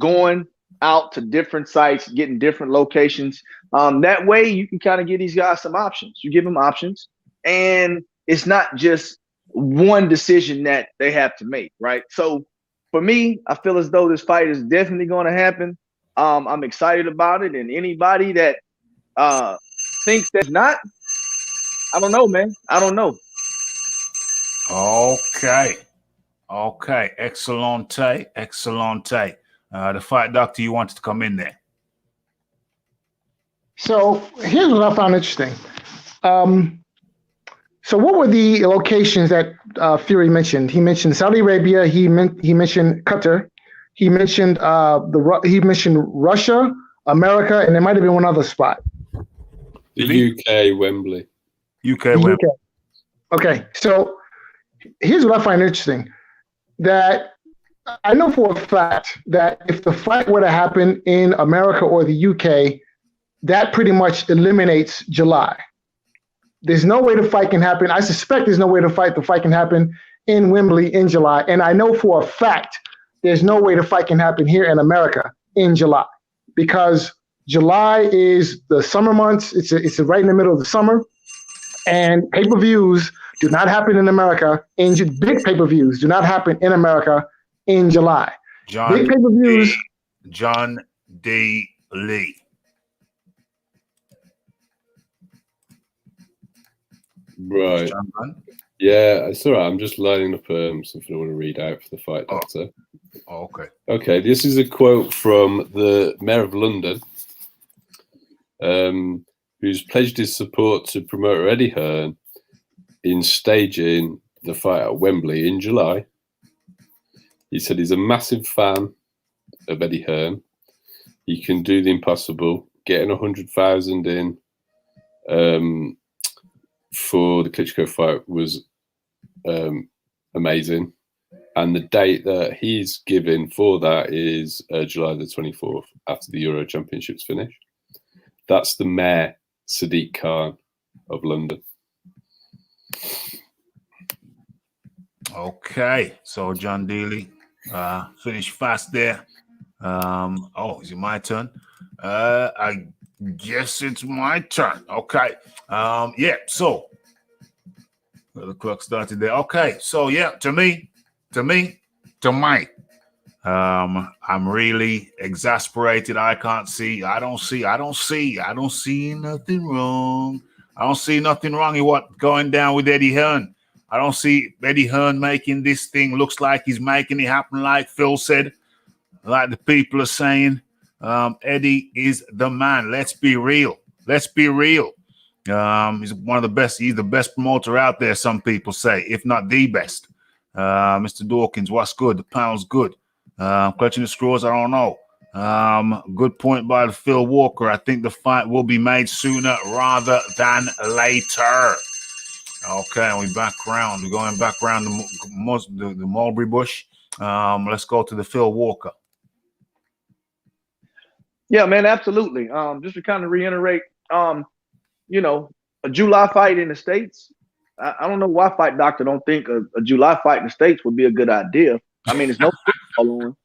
going out to different sites, getting different locations, that way you can kind of give these guys some options. You give them options, and it's not just one decision that they have to make, right? So for me, I feel as though this fight is definitely going to happen. I'm excited about it, and anybody that thinks that's not, I don't know, man. I don't know. Okay. Excellente. The fight doctor, you wanted to come in there. So here's what I found interesting. So what were the locations that Fury mentioned? He mentioned Saudi Arabia. He mentioned Qatar. He mentioned Russia, America, and there might have been one other spot. The UK, Wembley. Wembley. Okay, so here's what I find interesting. That I know for a fact that if the fight were to happen in America or the UK, that pretty much eliminates July. There's no way the fight can happen. I suspect there's no way the fight can happen in Wembley in July. And I know for a fact there's no way the fight can happen here in America in July, because July is the summer months. It's right in the middle of the summer, and pay-per-views do not happen in America. Big pay-per-views do not happen in America in July. Big pay-per-views. John D. Lee. Right. Yeah, it's all right. I'm just lining up something I want to read out for the fight doctor. Oh, okay. Okay, this is a quote from the Mayor of London, who's pledged his support to promoter Eddie Hearn in staging the fight at Wembley in July. He said he's a massive fan of Eddie Hearn. He can do the impossible. Getting 100,000 in for the Klitschko fight was amazing. And the date that he's given for that is July the 24th, after the Euro Championships finish. That's the Mayor, Sadiq Khan of London. Okay, so John Daly finished fast there. Is it my turn? I guess it's my turn. Okay. So the clock started there. Okay, so yeah, to me, I'm really exasperated. I don't see nothing wrong. I don't see nothing wrong in what going down with Eddie Hearn. I don't see Eddie Hearn making this thing. Looks like he's making it happen, like Phil said, like the people are saying. Eddie is the man. Let's be real. He's one of the best. He's the best promoter out there, some people say, if not the best. Mr. Dawkins, what's good? The pound's good. Clutching the straws, I don't know. Good point by Phil Walker. I think the fight will be made sooner rather than later. Okay, we're back around. We're going back around the mulberry bush. Let's go to the Phil Walker. Yeah, man, absolutely. Just to kind of reiterate, a July fight in the States. I don't know why Fight Doctor don't think a July fight in the States would be a good idea. I mean, there's no football on.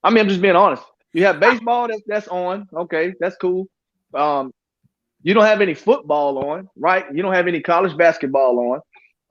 I mean, I'm just being honest. You have baseball that's on. Okay, that's cool. You don't have any football on, right? You don't have any college basketball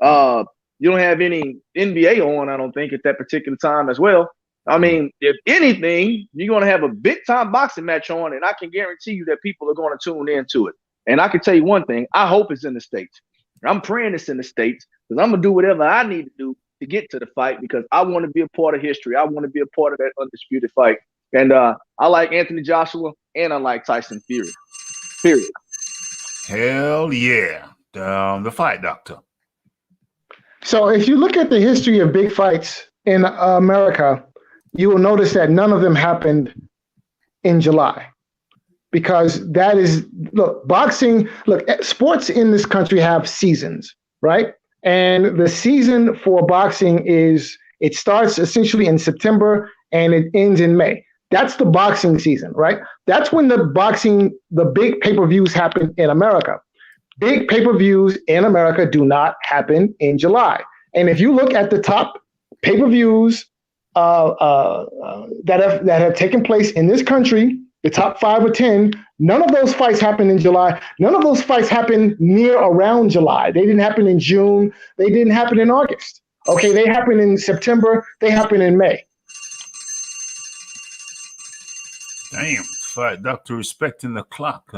on. You don't have any NBA on, I don't think, at that particular time as well. I mean, if anything, you're going to have a big-time boxing match on, and I can guarantee you that people are going to tune into it. And I can tell you one thing. I hope it's in the States. I'm praying it's in the States, because I'm going to do whatever I need to do to get to the fight, because I want to be a part of history. I want to be a part of that undisputed fight. And I like Anthony Joshua, and I like Tyson Fury. Period. Hell yeah. The Fight Doctor. So if you look at the history of big fights in America, you will notice that none of them happened in July, because sports in this country have seasons, right? And the season for boxing it starts essentially in September and it ends in May. That's the boxing season, right? That's when the big pay-per-views happen in America. Big pay-per-views in America do not happen in July. And if you look at the top pay-per-views that have taken place in this country, the top 5 or 10, none of those fights happen in July. None of those fights happen near around July. They didn't happen in June. They didn't happen in August. Okay, they happen in September. They happen in May. Damn, Fight Doctor respecting the clock.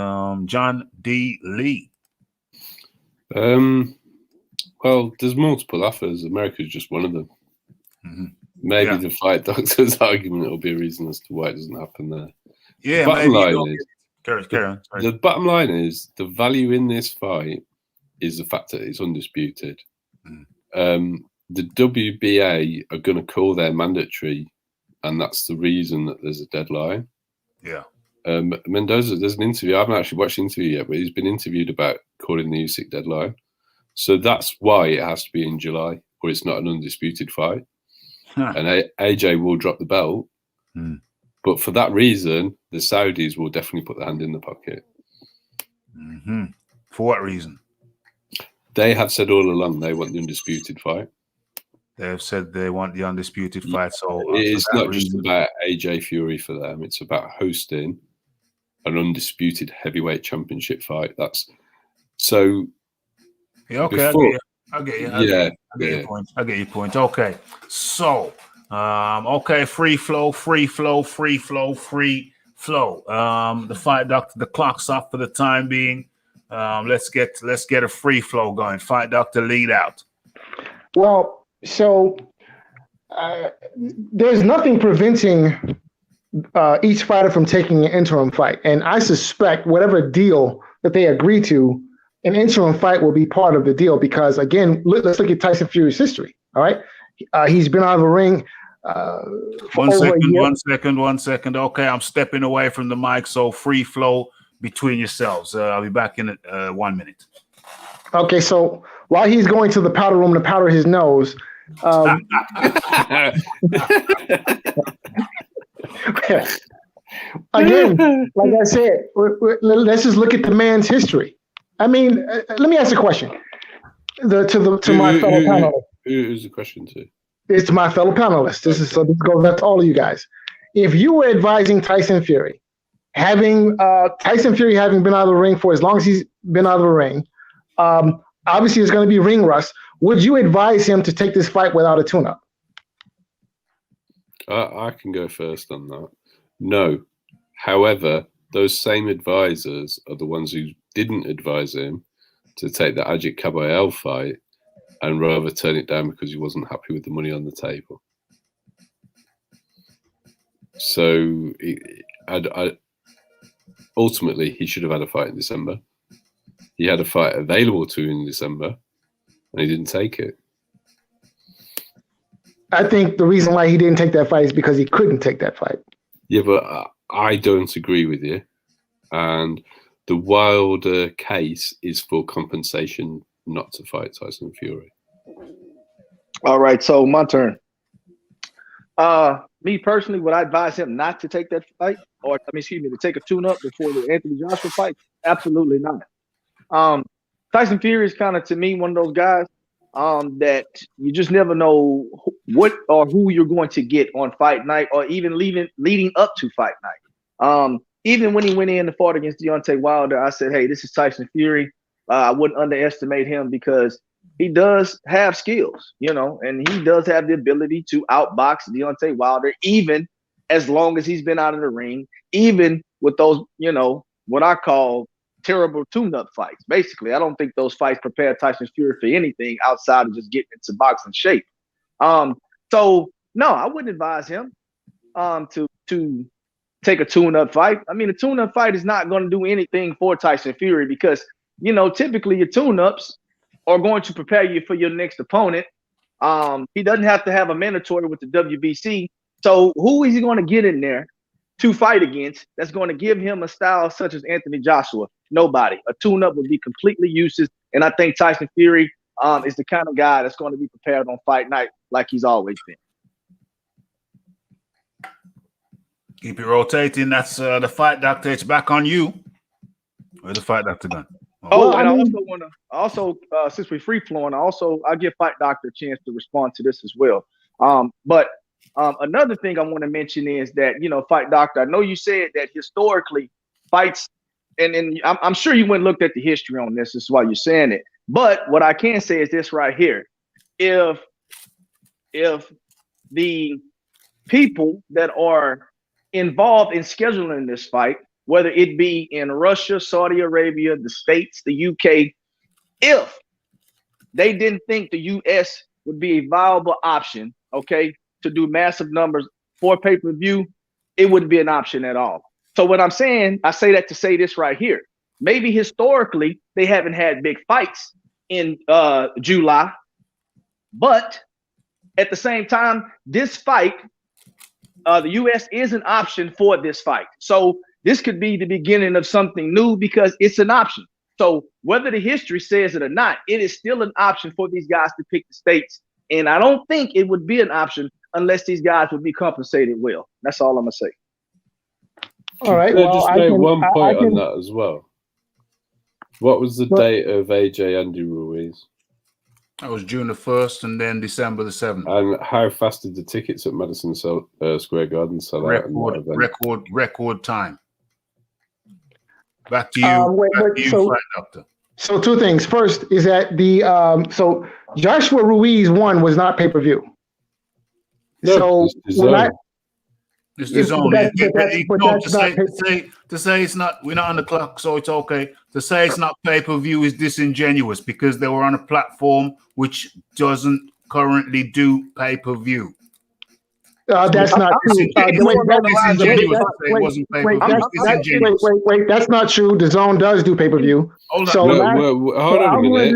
John D. Lee. Well, there's multiple offers. America's just one of them. Mm-hmm. Maybe the Fight Doctor's argument will be a reason as to why it doesn't happen there. Yeah, the bottom line is the value in this fight is the fact that it's undisputed. The WBA are going to call their mandatory, and that's the reason that there's a deadline. Yeah. Mendoza, there's an interview. I haven't actually watched the interview yet, but he's been interviewed about calling the Usyk deadline. So that's why it has to be in July, or it's not an undisputed fight. and AJ will drop the belt. But for that reason, the Saudis will definitely put their hand in the pocket. For what reason? They have said all along they want the undisputed fight. They have said they want the undisputed fight. So it's not just about AJ Fury for them. It's about hosting an undisputed heavyweight championship fight. That's so. Yeah, okay, I get you. I get your point. I get your point. Okay, so okay, free flow. The Fight Doctor, the clock's up for the time being. Let's get a free flow going. Fight Doctor, lead out. Well, so there's nothing preventing each fighter from taking an interim fight, and I suspect whatever deal that they agree to, an interim fight will be part of the deal. Because again, let's look at Tyson Fury's history. All right, he's been out of the ring. One second. Okay, I'm stepping away from the mic. So free flow between yourselves. I'll be back in 1 minute. Okay, so while he's going to the powder room to powder his nose, again, like I said, let's just look at the man's history. I mean, let me ask a question. To my fellow panelists. Who's the question to? It's my fellow panelists. This goes out to all of you guys. If you were advising Tyson Fury, having been out of the ring for as long as he's been out of the ring, obviously there's going to be ring rust. Would you advise him to take this fight without a tune-up? I can go first on that. No. However, those same advisors are the ones who didn't advise him to take the Ajit Kabayel fight and rather turn it down because he wasn't happy with the money on the table. So ultimately, he should have had a fight in December. He had a fight available to him in December, and he didn't take it. I think the reason why he didn't take that fight is because he couldn't take that fight. Yeah, but I don't agree with you. And the Wilder case is for compensation not to fight Tyson Fury. All right, so my turn. Me personally, would I advise him not to take that fight? To take a tune-up before the Anthony Joshua fight? Absolutely not. Tyson Fury is kind of, to me, one of those guys that you just never know what or who you're going to get on fight night, or even leading up to fight night. Even when he went in and fought against Deontay Wilder, I said, hey, this is Tyson Fury. I wouldn't underestimate him because he does have skills, and he does have the ability to outbox Deontay Wilder, even as long as he's been out of the ring, even with those, what I call terrible tune-up fights. Basically, I don't think those fights prepare Tyson Fury for anything outside of just getting into boxing shape. So no, I wouldn't advise him to take a tune-up fight. I mean, a tune-up fight is not going to do anything for Tyson Fury because, typically your tune-ups are going to prepare you for your next opponent. He doesn't have to have a mandatory with the WBC. So who is he going to get in there to fight against that's going to give him a style such as Anthony Joshua? Nobody. A tune-up would be completely useless. And I think Tyson Fury is the kind of guy that's going to be prepared on fight night like he's always been. Keep it rotating. That's the Fight Doctor. It's back on you. Where's the Fight Doctor gone? Oh, and I also since we're free flowing, I give Fight Doctor a chance to respond to this as well. But another thing I want to mention is that, Fight Doctor, I know you said that historically fights, and I'm sure you went and looked at the history on this. This is why you're saying it. But what I can say is this right here. If the people that are involved in scheduling this fight, whether it be in Russia, Saudi Arabia, the States, the UK, if they didn't think the US would be a viable option, to do massive numbers for pay-per-view, it wouldn't be an option at all. So what I'm saying, I say that to say this right here. Maybe historically they haven't had big fights in July, but at the same time, this fight, the US is an option for this fight. So this could be the beginning of something new because it's an option. So whether the history says it or not, it is still an option for these guys to pick the states. And I don't think it would be an option unless these guys would be compensated well. That's all I'm gonna say. All right. Can I Well, just I make can, one I point on can, that as well? What was the But- date of AJ Andy Ruiz? That was June the 1st and then December the 7th. And how fast did the tickets at Madison Square Garden sell out? in that event? Record time. Back to you. wait, to you, so- Fight Doctor. So two things. First is that so Joshua Ruiz one was not pay-per-view. No, So it's when I, It's Yeah, the zone. but that's not To say it's not, we're not on the clock, so it's okay. To say it's not pay-per-view is disingenuous because they were on a platform which doesn't currently do pay-per-view. that's not true. Wait, that's not true. The zone does do pay-per-view. Hold So on a minute.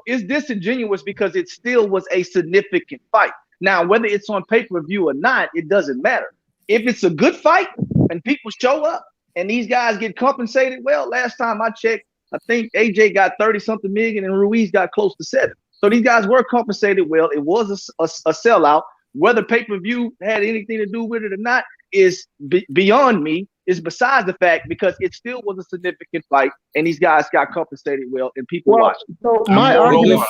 It's disingenuous because it still was a significant fight. Now, whether it's on pay-per-view or not, it doesn't matter. If it's a good fight and people show up and these guys get compensated, well, last time I checked, I think AJ got 30-something million and Ruiz got close to 7. So these guys were compensated well. It was a sellout. Whether pay-per-view had anything to do with it or not is beyond me. Is besides the fact because it still was a significant fight and these guys got compensated well and people watched. So my argument,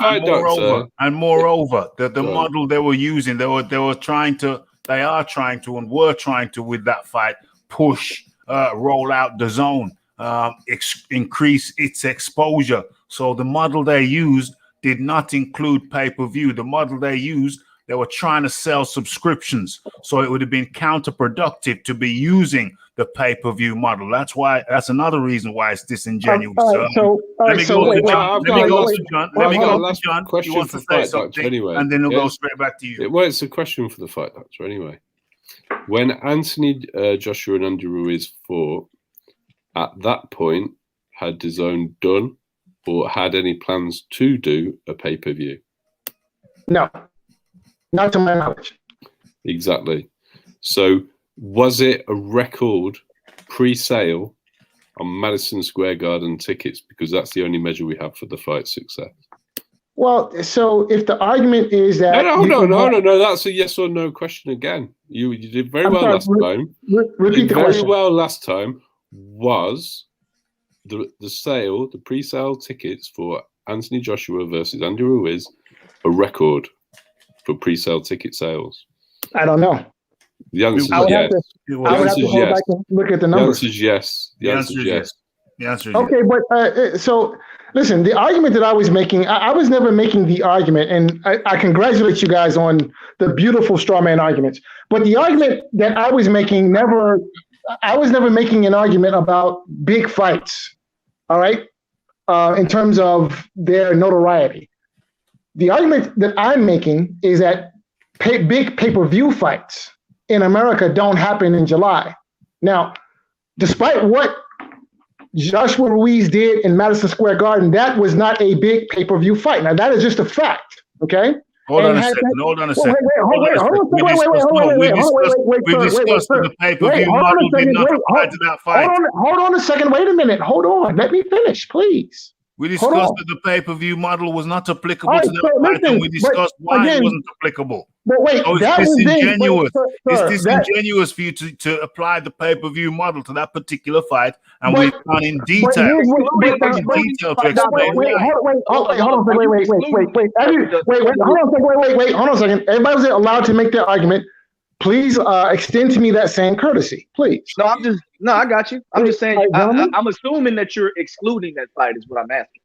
moreover, the model they were using, they are trying to with that fight push, roll out the zone, increase its exposure. So the model they used did not include pay-per-view. The model they used, they were trying to sell subscriptions. So it would have been counterproductive to be using the pay-per-view model. That's another reason why it's disingenuous. Let me go to John. Let me go to John. Question You want for to say Fight something, Doctor anyway. and then we'll go straight back to you. Well, it's a question for the Fight Doctor anyway. When Anthony Joshua and Andy Ruiz fought, at that point, had DAZN done or had any plans to do a pay-per-view? No, not to my knowledge. Exactly. So was it a record pre-sale on Madison Square Garden tickets? Because that's the only measure we have for the fight's success. Well, so if the argument is that no, that's a yes or no question again. You did very well last time. Repeat the question. Very well last time. Was the pre-sale tickets for Anthony Joshua versus Andy Ruiz a record for pre-sale ticket sales? I don't know. The answer is yes. I would have to go back and look at the numbers. The answer is yes. The answer is yes. The answer is okay, but so listen, the argument that I was making, I was never making the argument, and I congratulate you guys on the beautiful straw man arguments. But the argument that I was making I was never making an argument about big fights, all right, in terms of their notoriety. The argument that I'm making is that big pay-per-view fights in America don't happen in July. Now, despite what Joshua Ruiz did in Madison Square Garden, that was not a big pay-per-view fight. Now, that is just a fact, okay? Hold on a second. We discussed the pay-per-view model did not apply to that fight. Hold on a second. Wait a minute. Hold on. Let me finish, please. We discussed that the pay-per-view model was not applicable to that fight, and we discussed why it wasn't applicable. But wait, so it's disingenuous. It's disingenuous for you to apply the pay-per-view model to that particular fight, and we've gone in detail. Wait, hold on a second. Everybody's allowed to make their argument. Please extend to me that same courtesy, please. No, I got you. I'm just saying, I'm assuming that you're excluding that fight is what I'm asking.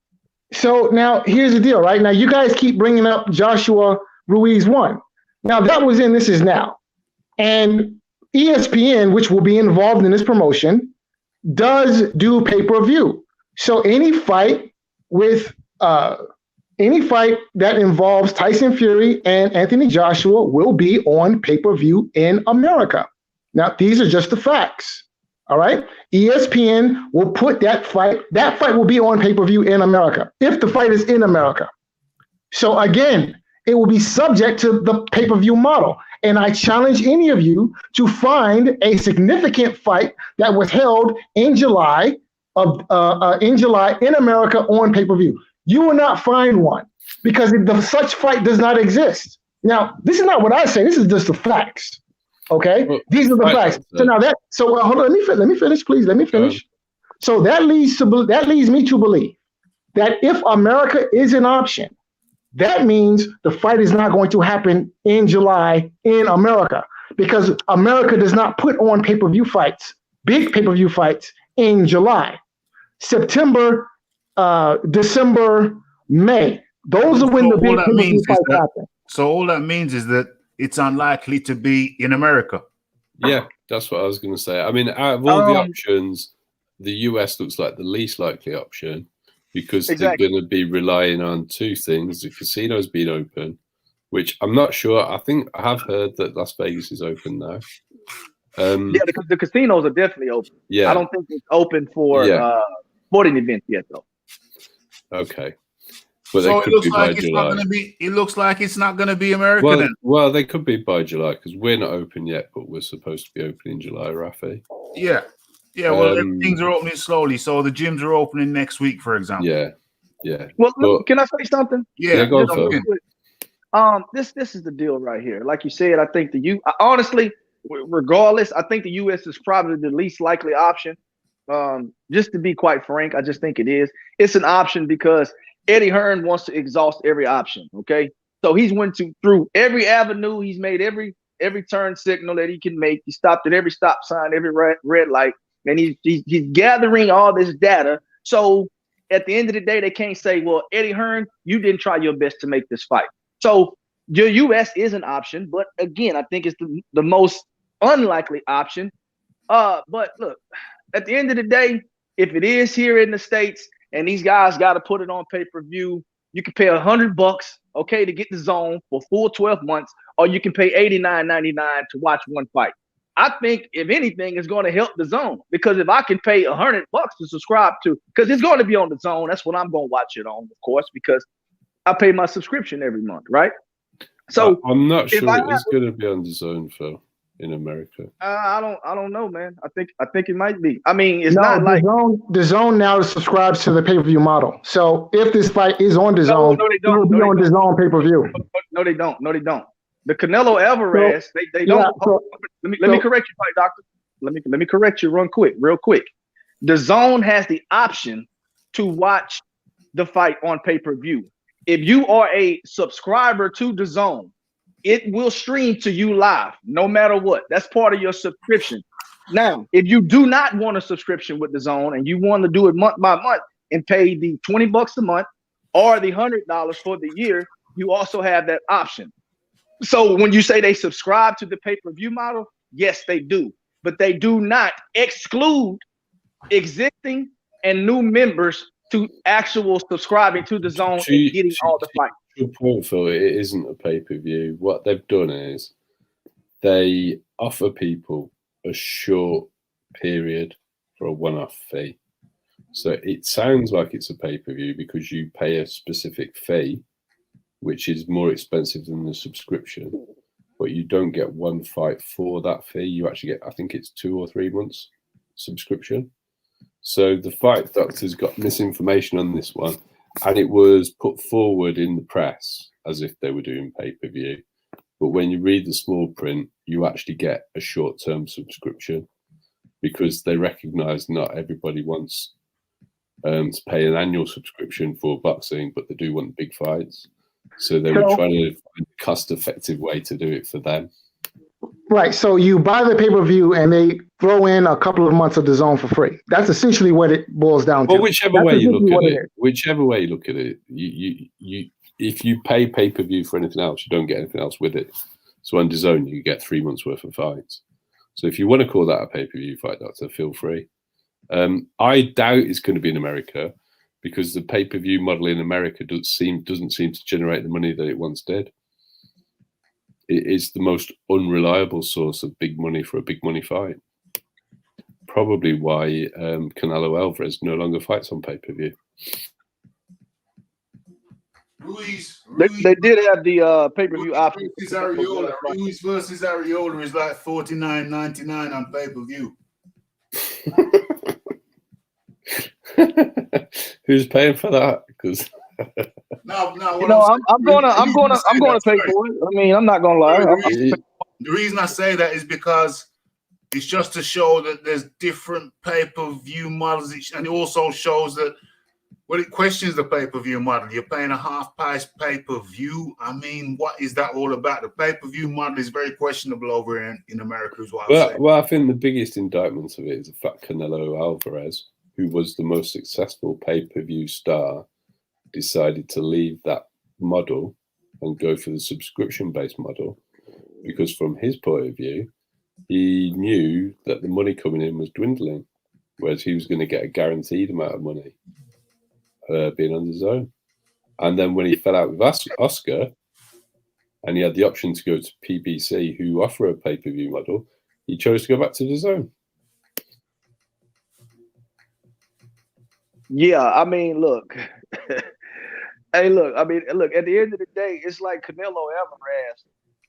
So now here's the deal, right? Now you guys keep bringing up Joshua Ruiz 1. Now that was in This Is Now. And ESPN, which will be involved in this promotion, does do pay-per-view. So any fight that involves Tyson Fury and Anthony Joshua will be on pay-per-view in America. Now, these are just the facts. All right. ESPN will put that fight will be on pay-per-view in America if the fight is in America. So again, it will be subject to the pay-per-view model. And I challenge any of you to find a significant fight that was held in July in America on pay-per-view. You will not find one because such fight does not exist. Now, this is not what I say. This is just the facts. Okay, Well, these are the facts. So now that hold on, let me finish, please. Let me finish. So that leads me to believe that if America is an option, that means the fight is not going to happen in July in America, because America does not put on pay-per-view fights, big pay-per-view fights in July. September, December, May. Those are when the big pay-per-view fights happen. So all that means is that it's unlikely to be in America. Yeah, that's what I was going to say. I mean, out of all the options, the US looks like the least likely option, because they're going to be relying on two things: the casino's been open, which I'm not sure. I think I have heard that Las Vegas is open now. Yeah, the casinos are definitely open. Yeah, I don't think it's open for sporting events yet, though. Okay. But so it looks like it's not going to be. It looks like it's not going to be America then. Well, they could be by July, because we're not open yet, but we're supposed to be open in July, Rafi. Yeah. Well, things are opening slowly, so the gyms are opening next week, for example. Yeah. Well, can I say something? Yeah, go for it. This is the deal right here. Like you said, I think honestly, regardless, I think the U.S. is probably the least likely option. Just to be quite frank, I just think it is. It's an option because Eddie Hearn wants to exhaust every option. Okay, so he's went through every avenue. He's made every turn signal that he can make. He stopped at every stop sign, every red light, and he's gathering all this data. So at the end of the day, they can't say, "Well, Eddie Hearn, you didn't try your best to make this fight." So your U.S. is an option, but again, I think it's the most unlikely option. But look, at the end of the day, if it is here in the States and these guys got to put it on pay-per-view, you can pay $100, okay, to get the zone for full 12 months, or you can pay $89.99 to watch one fight. I think, if anything, it's going to help the zone, because if I can pay $100 to subscribe to, because it's going to be on the zone, that's what I'm going to watch it on, of course, because I pay my subscription every month, right? So I'm not sure it's going to be on the zone, Phil, in America. I don't know, man. I think it might be. I mean, it's not like the zone now subscribes to the pay-per-view model. So if this fight is on the zone, it will be on the zone pay-per-view. No, they don't. The Canelo Alvarez, they don't. Let me correct you, fight doctor. Let me correct you real quick. The zone has the option to watch the fight on pay-per-view. If you are a subscriber to the zone, it will stream to you live, no matter what. That's part of your subscription. Now, if you do not want a subscription with the zone and you want to do it month by month and pay the $20 a month or the $100 for the year, you also have that option. So when you say they subscribe to the pay-per-view model, yes, they do. But they do not exclude existing and new members to actual subscribing to the zone and getting all the fights. Good point, Phil. It isn't a pay-per-view. What they've done is they offer people a short period for a one-off fee. So it sounds like it's a pay-per-view because you pay a specific fee, which is more expensive than the subscription, but you don't get one fight for that fee. You actually get, I think it's 2 or 3 months subscription. So the fight doctor's got misinformation on this one, and it was put forward in the press as if they were doing pay-per-view. But when you read the small print, you actually get a short-term subscription because they recognize not everybody wants to pay an annual subscription for boxing, but they do want big fights. So they were trying to find a cost-effective way to do it for them. Right. So you buy the pay-per-view and they throw in a couple of months of the zone for free. That's essentially what it boils down to. Well, whichever way you look at it, you if you pay pay-per-view for anything else, you don't get anything else with it. So on DAZN, you get 3 months worth of fights. So if you want to call that a pay-per-view fight, doctor, feel free. I doubt it's going to be in America because the pay-per-view model in America doesn't seem to generate the money that it once did. It is the most unreliable source of big money for a big money fight. Probably why Canelo Alvarez no longer fights on pay-per-view. They did have the pay-per-view option. Ruiz versus Ariola is like $49.99 on pay-per-view. Who's paying for that? Because Now, You know, I'm gonna pay for it. I mean, I'm not gonna lie. The reason I say that is because it's just to show that there's different pay-per-view models, and it also shows that it questions the pay-per-view model. You're paying a half-price pay-per-view. I mean, what is that all about? The pay-per-view model is very questionable over in America, is what I'm saying. Well, I think the biggest indictment of it is the fact Canelo Alvarez, who was the most successful pay-per-view star, decided to leave that model and go for the subscription-based model, because from his point of view, he knew that the money coming in was dwindling, whereas he was going to get a guaranteed amount of money being on the zone. And then when he fell out with Oscar, and he had the option to go to PBC, who offer a pay-per-view model, he chose to go back to the zone. Yeah, I mean, look. Hey, look, I mean, look, at the end of the day, it's like Canelo Alvarez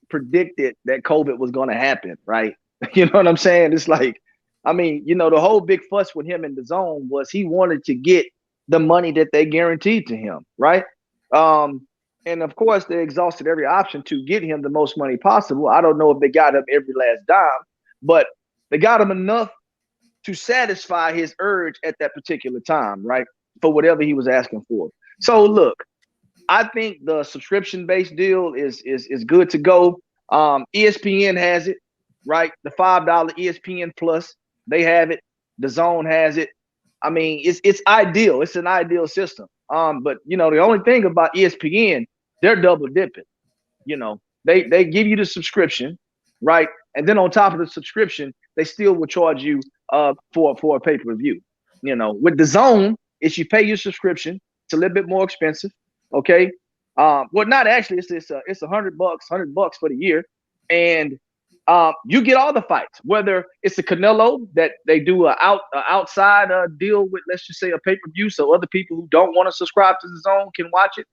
predicted that COVID was going to happen, right? You know what I'm saying? It's like, I mean, you know, the whole big fuss with him in the zone was he wanted to get the money that they guaranteed to him, right? And of course, they exhausted every option to get him the most money possible. I don't know if they got him every last dime, but they got him enough to satisfy his urge at that particular time, right? For whatever he was asking for. So look, I think the subscription-based deal is good to go. ESPN has it, right? The $5 ESPN Plus, they have it. The Zone has it. I mean, it's ideal. It's an ideal system. But you know, the only thing about ESPN, they're double dipping. You know, they give you the subscription, right? And then on top of the subscription, they still will charge you for a pay-per-view. You know, with the Zone, if you pay your subscription, it's a little bit more expensive. Okay. Well, not actually. It's $100 for the year, and you get all the fights. Whether it's a Canelo that they do a outside deal with, let's just say a pay-per-view, so other people who don't want to subscribe to the Zone can watch it.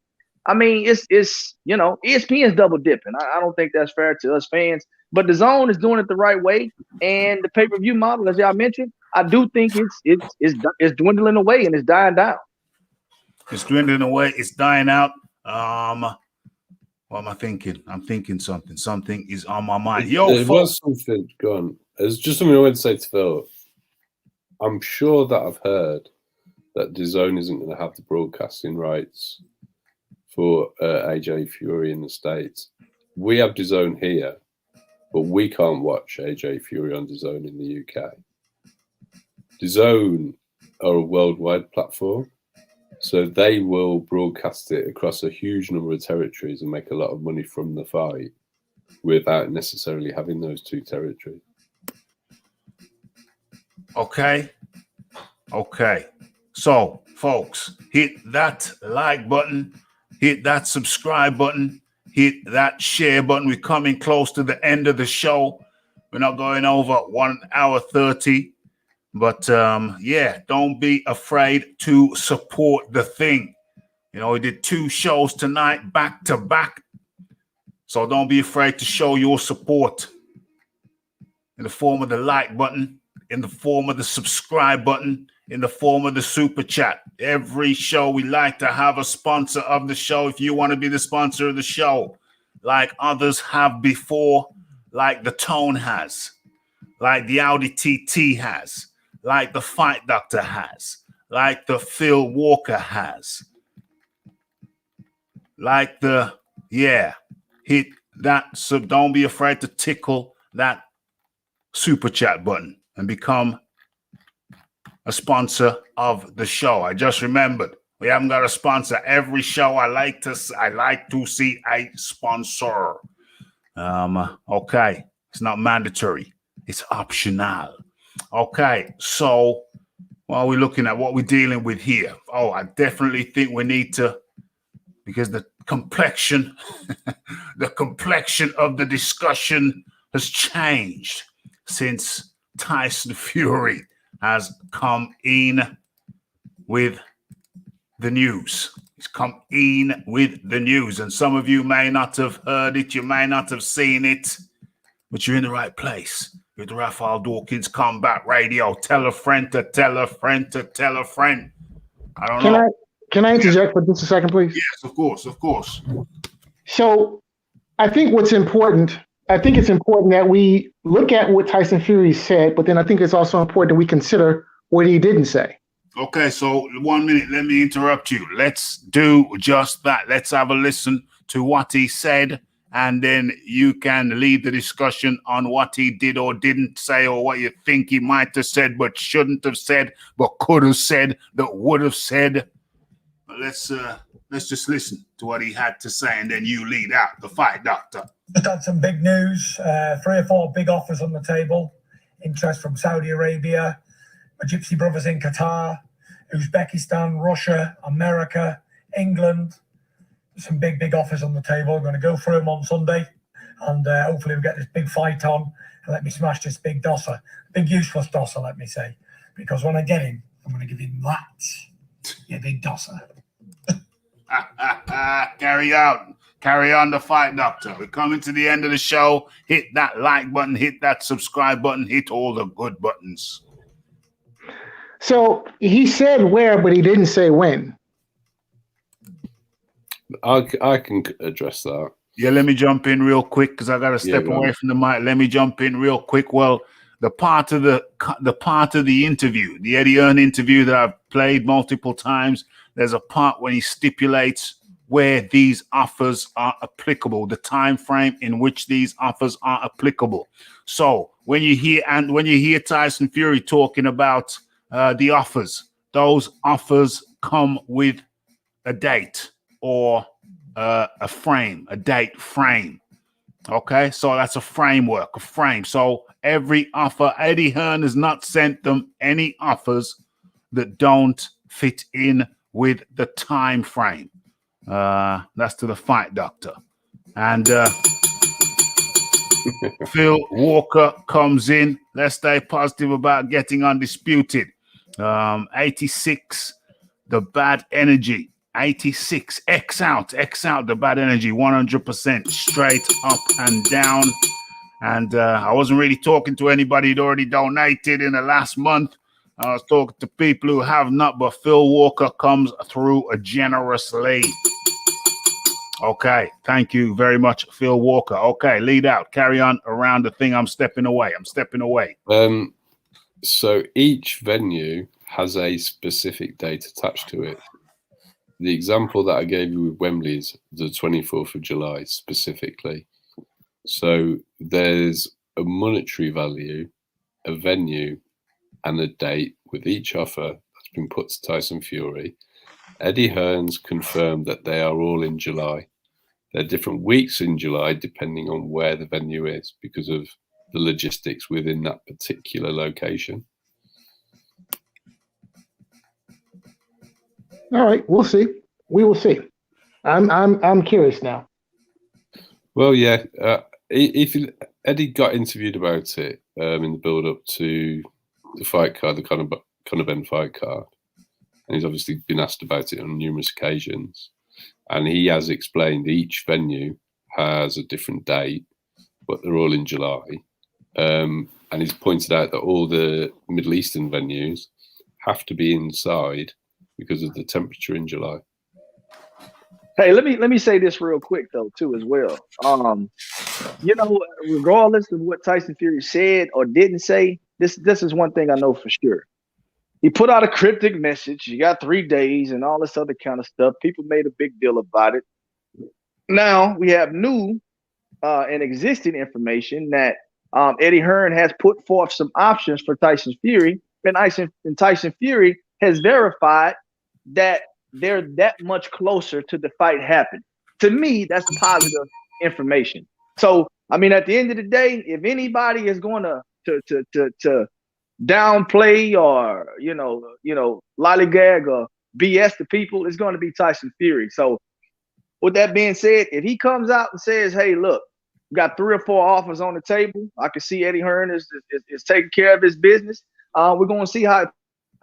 I mean, it's you know, ESPN's double dipping. I don't think that's fair to us fans, but the Zone is doing it the right way, and the pay-per-view model, as y'all mentioned, I do think it's dwindling away and it's dying down. It's dwindling away. It's dying out. What am I thinking? I'm thinking something. Something is on my mind. There was something gone. It's just something I wanted to say to Phil. I'm sure that I've heard that DAZN isn't going to have the broadcasting rights for AJ Fury in the States. We have DAZN here, but we can't watch AJ Fury on DAZN in the UK. DAZN are a worldwide platform, so they will broadcast it across a huge number of territories and make a lot of money from the fight without necessarily having those two territories. Okay. So, folks, hit that like button, hit that subscribe button, hit that share button. We're coming close to the end of the show. We're not going over 1 hour 30. But, yeah, don't be afraid to support the thing. You know, we did 2 shows tonight, back to back. So don't be afraid to show your support in the form of the like button, in the form of the subscribe button, in the form of the super chat. Every show we like to have a sponsor of the show. If you want to be the sponsor of the show, like others have before, like the Tone has, like the Audi TT has, like the Fight Doctor has, like the Phil Walker has, like the, yeah, hit that. So don't be afraid to tickle that super chat button and become a sponsor of the show. I just remembered we haven't got a sponsor. Every show I like to see a sponsor. Okay, it's not mandatory. It's optional. Okay, so what are we looking at? What we're dealing with here? Oh, I definitely think we need to, because the complexion, the complexion of the discussion has changed since Tyson Fury has come in with the news. He's come in with the news, and some of you may not have heard it, you may not have seen it, but you're in the right place. With Raphael Dawkins Combat Radio. Tell a friend to tell a friend to tell a friend. I don't know. Can I interject for just a second, please? Yes, of course, of course. So I think it's important that we look at what Tyson Fury said, but then I think it's also important that we consider what he didn't say. Okay, so 1 minute, let me interrupt you. Let's do just that. Let's have a listen to what he said, and then you can lead the discussion on what he did or didn't say, or what you think he might have said but shouldn't have said, but could have said, that would have said. Let's just listen to what he had to say, and then you lead out the fight, Doctor. Just had some big news. 3 or 4 big offers on the table. Interest from Saudi Arabia, my Gypsy brothers in Qatar, Uzbekistan, Russia, America, England. Some big offers on the table. I'm going to go through them on Sunday, and hopefully we'll get this big fight on and let me smash this big dosser. Big useless dosser, let me say. Because when I get him, I'm going to give him that. Yeah, big dosser. Carry on the fight, Doctor. We're coming to the end of the show. Hit that like button, hit that subscribe button, hit all the good buttons. So he said where, but he didn't say when. I can address that. Yeah, let me jump in real quick because I got to step away from the mic. Let me jump in real quick. Well, the part of the interview, the Eddie Hearn interview that I've played multiple times, there's a part when he stipulates where these offers are applicable, the time frame in which these offers are applicable. So when you hear Tyson Fury talking about the offers, those offers come with a date or a frame, a date frame. Okay, so that's a framework, a frame. So every offer, Eddie Hearn has not sent them any offers that don't fit in with the time frame. That's to the fight, Doctor. And Phil Walker comes in. Let's stay positive about getting undisputed. 86, the bad energy. 86, X out, the bad energy, 100% straight up and down. And I wasn't really talking to anybody who'd already donated in the last month. I was talking to people who have not, but Phil Walker comes through generously. Okay, thank you very much, Phil Walker. Okay, lead out. Carry on around the thing. I'm stepping away. So each venue has a specific date attached to it. The example that I gave you with Wembley is the 24th of July specifically. So there's a monetary value, a venue, and a date with each offer that's been put to Tyson Fury. Eddie Hearn's confirmed that they are all in July. There are different weeks in July depending on where the venue is because of the logistics within that particular location. All right, we'll see. We will see. I'm curious now. Well, yeah. Eddie got interviewed about it in the build-up to the fight card, the Conor Benn fight card, and he's obviously been asked about it on numerous occasions. And he has explained each venue has a different date, but they're all in July. And he's pointed out that all the Middle Eastern venues have to be inside because of the temperature in July. Hey, let me say this real quick though too as well. Regardless of what Tyson Fury said or didn't say, this is one thing I know for sure. He put out a cryptic message. You got 3 days and all this other kind of stuff. People made a big deal about it. Now we have new and existing information that Eddie Hearn has put forth some options for Tyson Fury, and Tyson Fury has verified that they're that much closer to the fight happening. To me, that's positive information. So, I mean, at the end of the day, if anybody is going to downplay or lollygag or BS to people, it's going to be Tyson Fury. So, with that being said, if he comes out and says, "Hey, look, we got 3 or 4 offers on the table," I can see Eddie Hearn is taking care of his business. We're going to see how it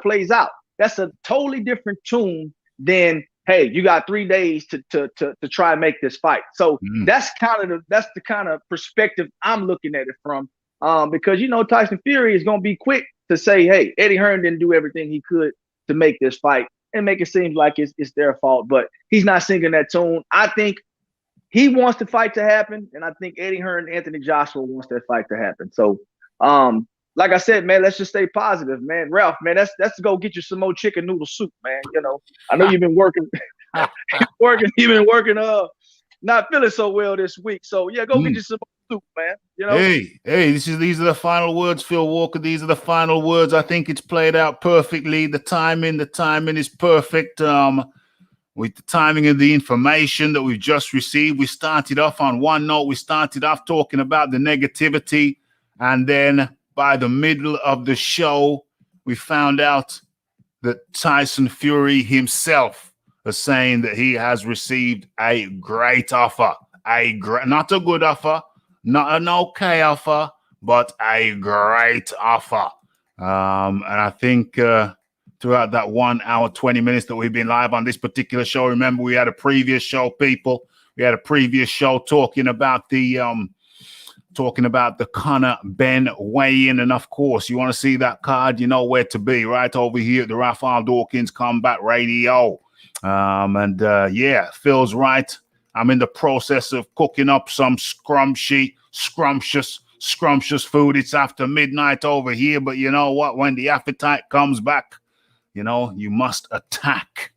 plays out. That's a totally different tune than, hey, you got 3 days to try and make this fight. So that's the kind of perspective I'm looking at it from. Because Tyson Fury is going to be quick to say, hey, Eddie Hearn didn't do everything he could to make this fight. and make it seem like it's their fault. But he's not singing that tune. I think he wants the fight to happen, and I think Eddie Hearn and Anthony Joshua wants that fight to happen. So, like I said, man, let's just stay positive, man. Ralph, man, let's go get you some more chicken noodle soup, man. You know, I know you've been working, you've been working, not feeling so well this week. So yeah, go get you some more soup, man. You know. Hey, these are the final words, Phil Walker. These are the final words. I think it's played out perfectly. The timing is perfect. With the timing of the information that we've just received, we started off on one note. We started off talking about the negativity, and then by the middle of the show, we found out that Tyson Fury himself is saying that he has received a great offer, not a good offer, not an okay offer, but a great offer. And I think throughout that 1 hour, 20 minutes that we've been live on this particular show, remember we had a previous show, people. We had a previous show talking about the Conor Ben weigh-in, and of course, you want to see that card, you know where to be, right over here at the Raphael Dawkins Combat Radio. Yeah, Phil's right. I'm in the process of cooking up some scrumptious food. It's after midnight over here, but you know what? When the appetite comes back, you know, you must attack.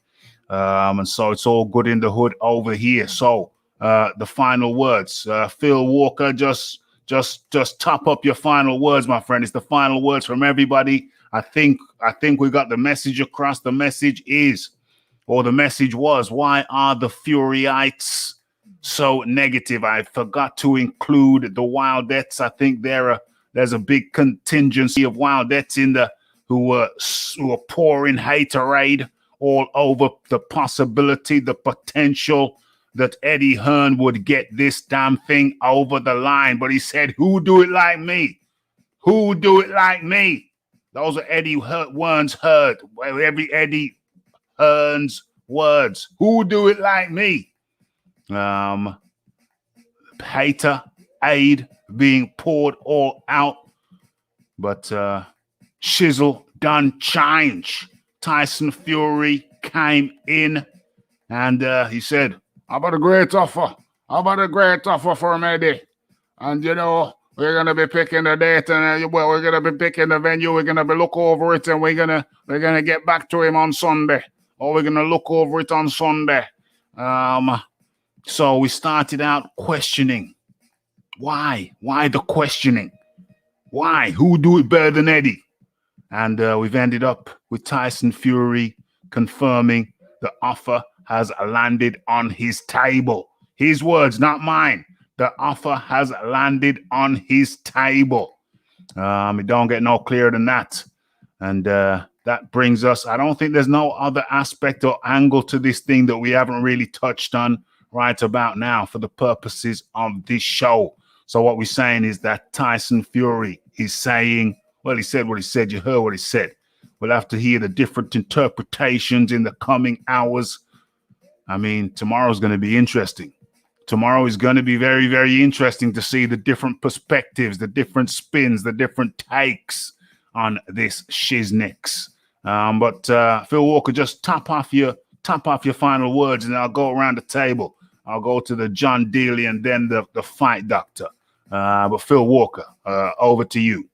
And so it's all good in the hood over here. So the final words, Phil Walker, just top up your final words, my friend. It's the final words from everybody. I think we got the message across. The message was, why are the Furyites so negative? I forgot to include the Wildettes. I think there's a big contingency of Wildettes in the who are pouring haterade all over the possibility, the potential that Eddie Hearn would get this damn thing over the line. But he said, who do it like me? Who do it like me? Those are Eddie Hearn's Eddie Hearn's words. Who do it like me? Hater aid being poured all out. But Shizzle done change. Tyson Fury came in and he said, how about a great offer? How about a great offer for Eddie? And you know, we're gonna be picking the date, and we're gonna be picking the venue. We're gonna be look over it, and we're gonna get back to him on Sunday, or we're gonna look over it on Sunday. So we started out questioning. Why the questioning? Why? Who do it better than Eddie? And we've ended up with Tyson Fury confirming the offer has landed on his table. His words, not mine. The offer has landed on his table. It don't get no clearer than that. And that brings us, I don't think there's no other aspect or angle to this thing that we haven't really touched on right about now for the purposes of this show. So what we're saying is that Tyson Fury is saying, well, he said what he said. You heard what he said. We'll have to hear the different interpretations in the coming hours. I mean, tomorrow's going to be interesting. Tomorrow is going to be very, very interesting to see the different perspectives, the different spins, the different takes on this shiznix. But Phil Walker, just top off your final words, and I'll go around the table. I'll go to the John Dealey and then the fight doctor. But Phil Walker, over to you.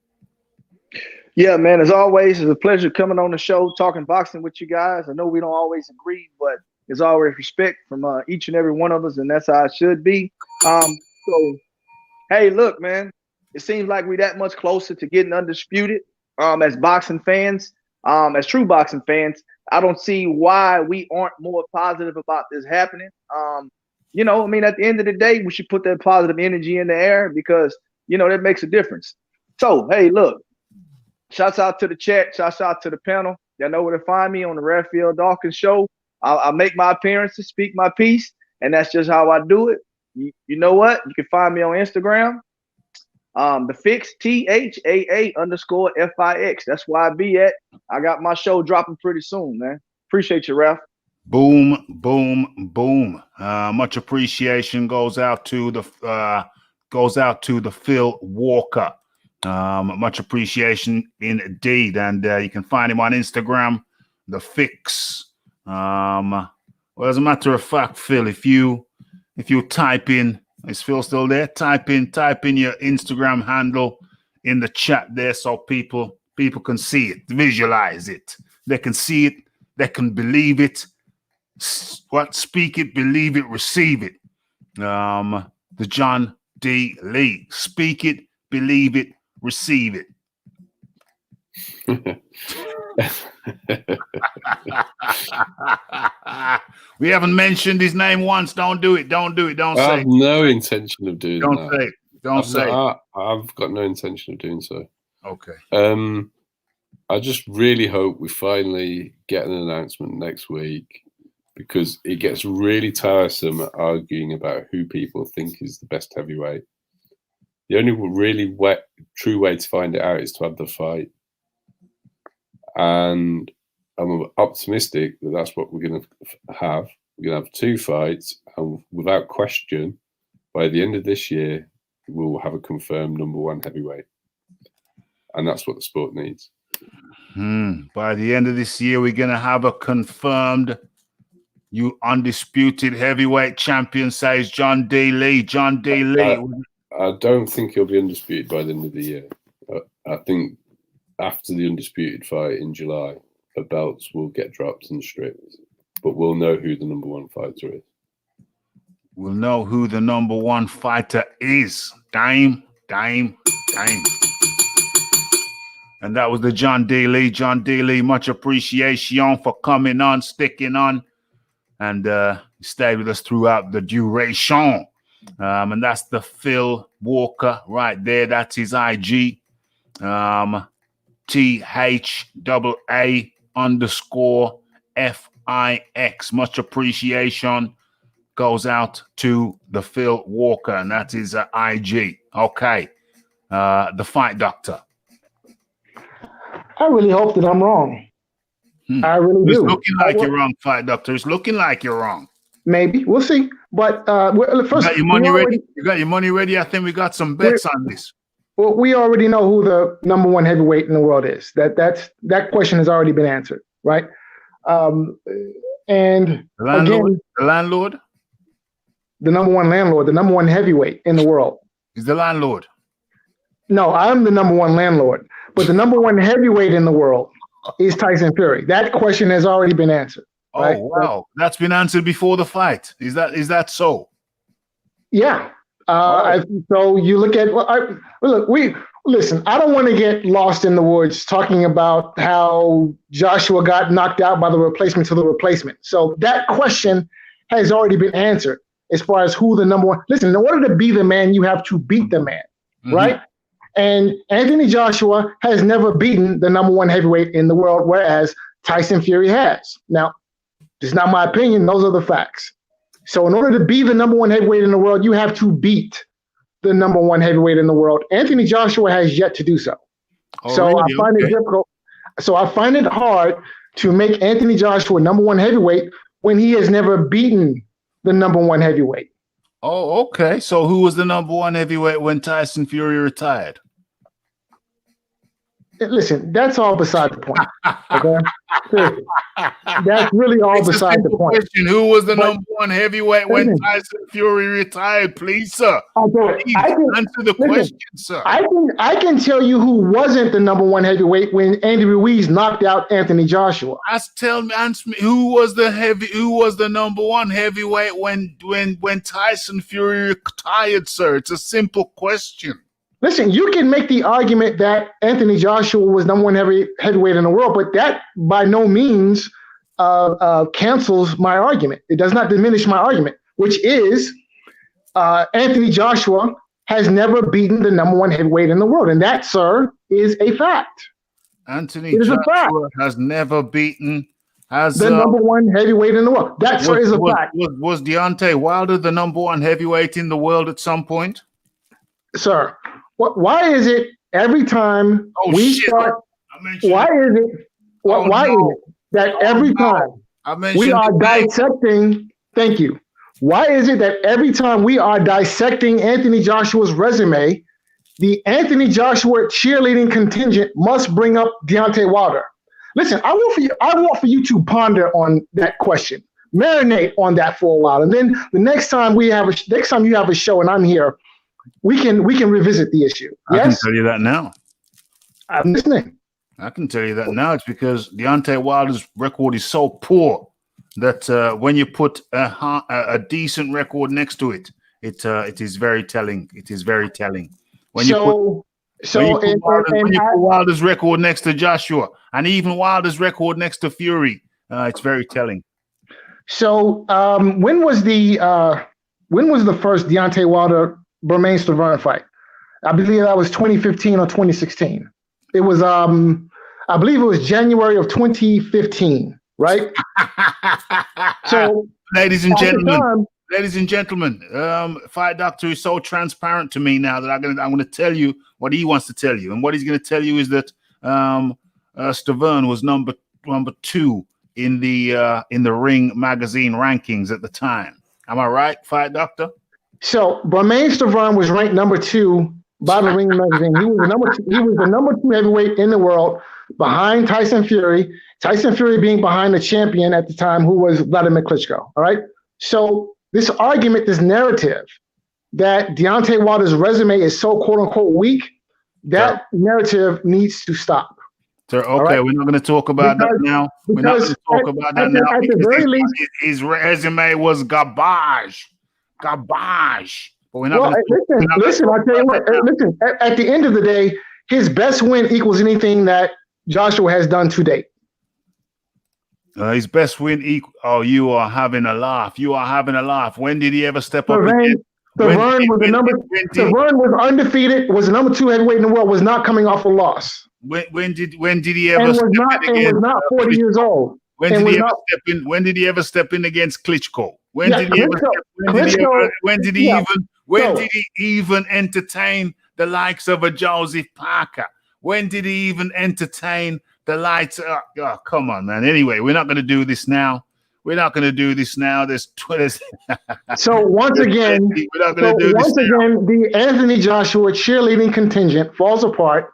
Yeah, man, as always, it's a pleasure coming on the show, talking boxing with you guys. I know we don't always agree, but there's always respect from each and every one of us, and that's how it should be. So, hey, look, man, it seems like we're that much closer to getting undisputed as boxing fans, as true boxing fans. I don't see why we aren't more positive about this happening. You know, I mean, at the end of the day, we should put that positive energy in the air because, you know, that makes a difference. So, hey, look, shouts out to the chat. Shouts out to the panel. Y'all know where to find me on the Raphael Dawkins Show. I'll make my appearances, speak my piece, and that's just how I do it. You know what? You can find me on Instagram. The Fix, THAA_FIX. That's where I be at. I got my show dropping pretty soon, man. Appreciate you, Ralph. Boom, boom, boom. Much appreciation goes out to the Phil Walker. Much appreciation indeed. And you can find him on Instagram, The Fix, Well, as a matter of fact, Phil, if you type in, is Phil still there? Type in your Instagram handle in the chat there so people can see it, visualize it. They can see it, they can believe it. Speak it, believe it, receive it. The John D. Lee. Speak it, believe it, receive it. We haven't mentioned his name once. Don't do it. Don't say it. I have no intention of doing Don't that. say it. Don't say it. I've got no intention of doing so. Okay. I just really hope we finally get an announcement next week, because it gets really tiresome arguing about who people think is the best heavyweight. The only really true way to find it out is to have the fight. And I'm optimistic that that's what we're going to have. We're going to have 2 fights, and without question, by the end of this year, we'll have a confirmed number 1 heavyweight. And that's what the sport needs. By the end of this year, we're going to have a confirmed undisputed heavyweight champion, says John D. Lee. John D. Lee. I don't think he'll be undisputed by the end of the year. I think after the undisputed fight in July, the belts will get dropped and stripped, but we'll know who the number 1 fighter is. We'll know who the number 1 fighter is. Dime. And that was the John D. Lee. John D. Lee, much appreciation for coming on, sticking on, and stay with us throughout the duration. And that's the Phil Walker right there. That's his IG. THAA_FIX. Much appreciation goes out to the Phil Walker, and that is IG. Okay. The Fight Doctor. I really hope that I'm wrong. I really do. It's looking like you're wrong, Fight Doctor. It's looking like you're wrong. Maybe. We'll see. But first, you got your money ready? You got your money ready? I think we got some bets on this. Well, we already know who the number 1 heavyweight in the world is. That question has already been answered, right? And the landlord, again, the landlord, the number 1 landlord, the number 1 heavyweight in the world. He's the landlord. No, I'm the number 1 landlord, but the number 1 heavyweight in the world is Tyson Fury. That question has already been answered. Right? Oh wow, that's been answered before the fight. Is that so? Yeah. So you look at listen. I don't want to get lost in the woods talking about how Joshua got knocked out by the replacement to the replacement. So that question has already been answered as far as who the number 1. Listen, in order to be the man, you have to beat the man, right? And Anthony Joshua has never beaten the number 1 heavyweight in the world, whereas Tyson Fury has. Now, it's not my opinion; those are the facts. So in order to be the number 1 heavyweight in the world, you have to beat the number 1 heavyweight in the world. Anthony Joshua has yet to do so. So I find it difficult. So I find it hard to make Anthony Joshua number 1 heavyweight when he has never beaten the number 1 heavyweight. Oh, okay. So who was the number 1 heavyweight when Tyson Fury retired? Listen, that's all beside the point. Okay? That's really all beside the point. Question. Who was the number 1 heavyweight when Tyson Fury retired? Please, sir. Please answer the question, sir. I can tell you who wasn't the number 1 heavyweight when Andy Ruiz knocked out Anthony Joshua. Answer me who was the number 1 heavyweight when Tyson Fury retired, sir? It's a simple question. Listen, you can make the argument that Anthony Joshua was number 1 heavyweight in the world, but that by no means cancels my argument. It does not diminish my argument, which is Anthony Joshua has never beaten the number 1 heavyweight in the world. And that, sir, is a fact. Anthony Joshua has never beaten the number 1 heavyweight in the world. That, sir, is a fact. Was Deontay Wilder the number 1 heavyweight in the world at some point? Sir, why is it every time start? Why is it that every time we are dissecting? Thank you. Why is it that every time we are dissecting Anthony Joshua's resume, the Anthony Joshua cheerleading contingent must bring up Deontay Wilder? listen, I want for you to ponder on that question, marinate on that for a while, and then the next time you have a show and I'm here, we can revisit the issue. I can Yes, tell you that now. I'm listening. I can tell you that now. It's because Deontay Wilder's record is so poor that when you put a decent record next to it, it is very telling. It is very telling. When you put Wilder's record next to Joshua, and even Wilder's record next to Fury, it's very telling. So when was the first Deontay Wilder Bermain Stiverne fight? I believe that was 2015 or 2016. It was I believe it was January of 2015, right? So, ladies and gentlemen, Fight Doctor is so transparent to me now that I'm going to tell you what he wants to tell you, and what he's going to tell you is that Stiverne was number 2 in the Ring magazine rankings at the time. Am I right, Fight Doctor? So Bermain Stiverne was ranked number 2 by the Ring magazine. He was the number 2 heavyweight in the world, behind Tyson Fury. Tyson Fury being behind the champion at the time, who was Vladimir Klitschko. All right. So this argument, this narrative that Deontay Wilder's resume is so quote unquote weak, that narrative needs to stop. So, okay, we're not going to talk about that now. We're not going to talk about that now. At the very least, his resume was garbage. But we're not listen, I'll tell you what. Listen, at the end of the day, his best win equals anything that Joshua has done to date. His best win oh, you are having a laugh. You are having a laugh. When did he ever step up again? Stiverne was undefeated, was the number 2 heavyweight in the world, was not coming off a loss. When did he ever was not 40 years old. When did he ever step in against Klitschko? When did he even entertain the likes of a Joseph Parker? When did he even entertain the likes? Oh, come on, man. Anyway, we're not going to do this now. There's So once again, the Anthony Joshua cheerleading contingent falls apart.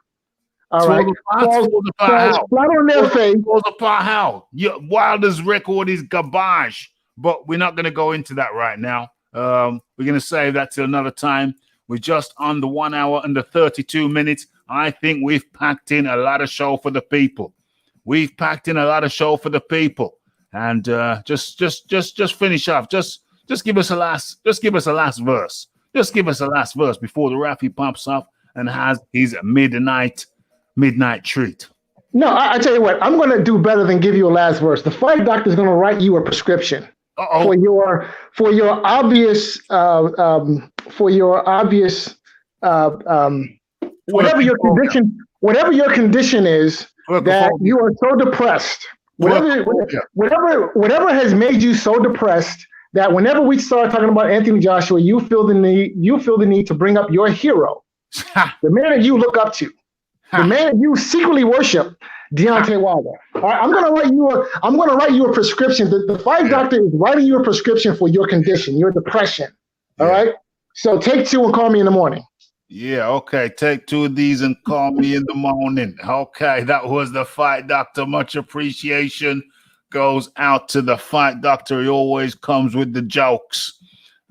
All right, falls flat on their face. Falls apart how? Wilder's record is garbage, but we're not going to go into that right now. We're going to save that till another time. We're just on the 1 hour and the 32 minutes. I think we've packed in a lot of show for the people. And just finish off. Just give us a last verse. Just give us a last verse before the referee pops off and has his midnight treat. No, I tell you what, I'm going to do better than give you a last verse. The Fight Doctor is going to write you a prescription for your obvious whatever your condition is, that you are so depressed. Whatever has made you so depressed that whenever we start talking about Anthony Joshua, you feel the need to bring up your hero, the man that you look up to, the man that you secretly worship, Deontay Wilder. All right, I'm gonna write you a prescription. The Fight Doctor is writing you a prescription for your condition, your depression. All right. So take 2 and call me in the morning. Yeah, okay. Take 2 of these and call me in the morning. Okay, that was the Fight Doctor. Much appreciation goes out to the Fight Doctor. He always comes with the jokes.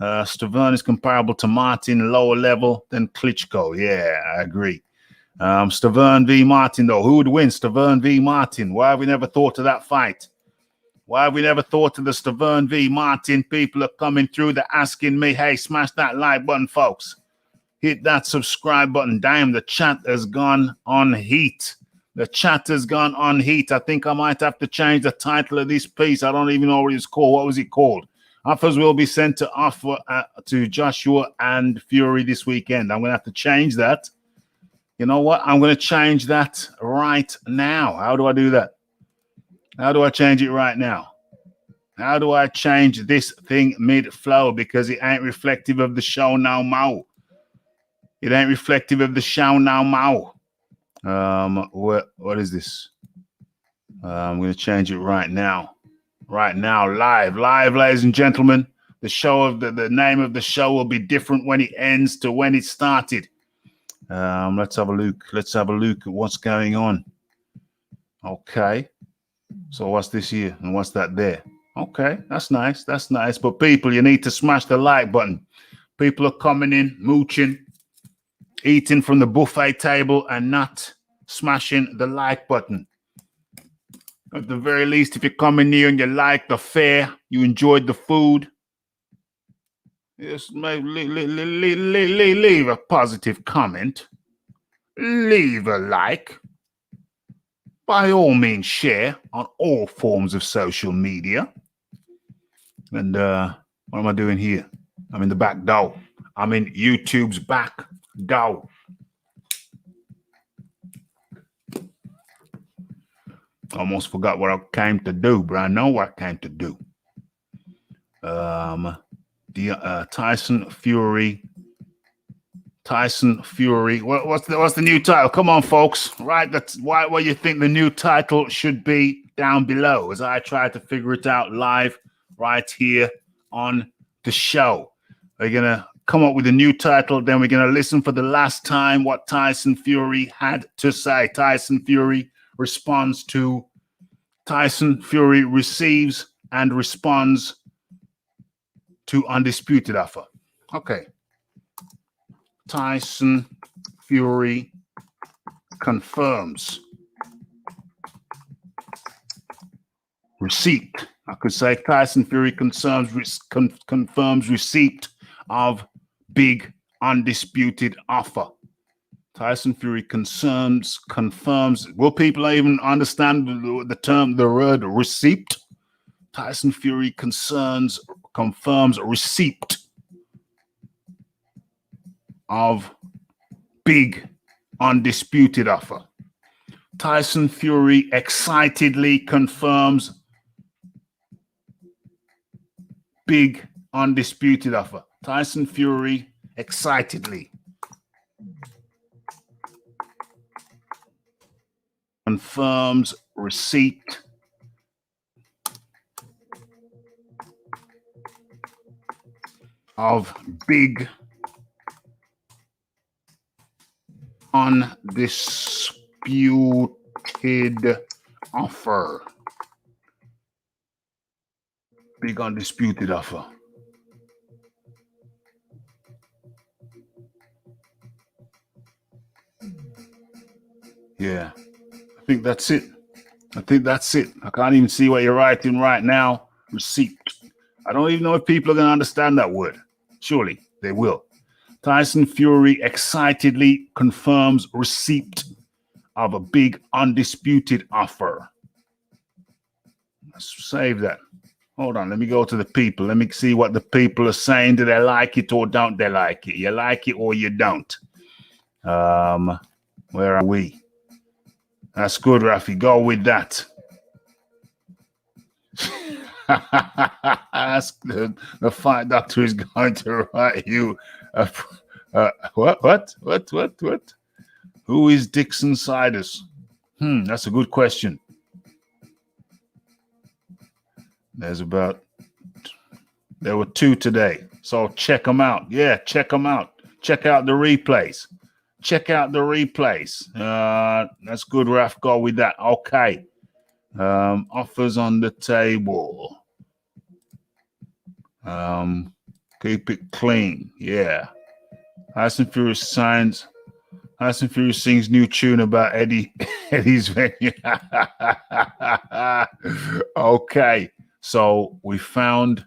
Stiverne is comparable to Martin, lower level than Klitschko. Yeah, I agree. Stiverne v. Martin, though. Who would win, Stiverne v. Martin? Why have we never thought of that fight? Why have we never thought of the Stiverne v. Martin? People are coming through. They're asking me, hey, smash that like button, folks. Hit that subscribe button. Damn, the chat has gone on heat. I think I might have to change the title of this piece. I don't even know what it's called. What was it called? Offers will be sent to Joshua and Fury this weekend. I'm going to have to change that. You know what? I'm going to change that right now. How do I do that? How do I change it right now? How do I change this thing mid-flow? Because it ain't reflective of the show now, Mo. It ain't reflective of the show now, Mo. What is this? I'm going to change it right now. Right now, live, ladies and gentlemen. The show of the name of the show will be different when it ends to when it started. Let's have a look. Let's have a look at what's going on. Okay. So what's this here and what's that there? Okay, that's nice. That's nice. But people, you need to smash the like button. People are coming in, mooching, eating from the buffet table and not smashing the like button. At the very least, if you're coming near and you like the fare, you enjoyed the food, just leave a positive comment. Leave a like. By all means, share on all forms of social media. And what am I doing here? I'm in the back door. I'm in YouTube's back door. Almost forgot what I came to do, but I know what I came to do. Tyson Fury. What's the new title? Come on, folks. Right, that's what you think the new title should be down below as I try to figure it out live right here on the show. We're gonna come up with a new title, then we're gonna listen for the last time what Tyson Fury had to say. Tyson Fury responds to Tyson Fury receives and responds to Undisputed offer. Okay. Tyson Fury confirms receipt. I could say Tyson Fury confirms receipt of big undisputed offer. Tyson Fury confirms. Will people even understand the term, the word receipt? Tyson Fury confirms receipt of big undisputed offer. Tyson Fury excitedly confirms big undisputed offer. Tyson Fury excitedly confirms receipt of big undisputed offer. Big undisputed offer. Yeah, I think that's it. I can't even see what you're writing right now. Receipt. I don't even know if people are going to understand that word. Surely they will. Tyson Fury excitedly confirms receipt of a big undisputed offer. Let's save that. Hold on. Let me go to the people. Let me see what the people are saying. Do they like it or don't they like it? You like it or you don't. Where are we? That's good, Rafi. Go with that. Ask the fight doctor is going to write you. What? Who is Dixon Siders? That's a good question. There were 2 today, so check them out. Yeah, check them out. Check out the replays. That's good, Raf. Go with that. Okay. Offers on the table. Keep it clean. Yeah. Tyson Fury sings new tune about Eddie's venue. Okay. So we found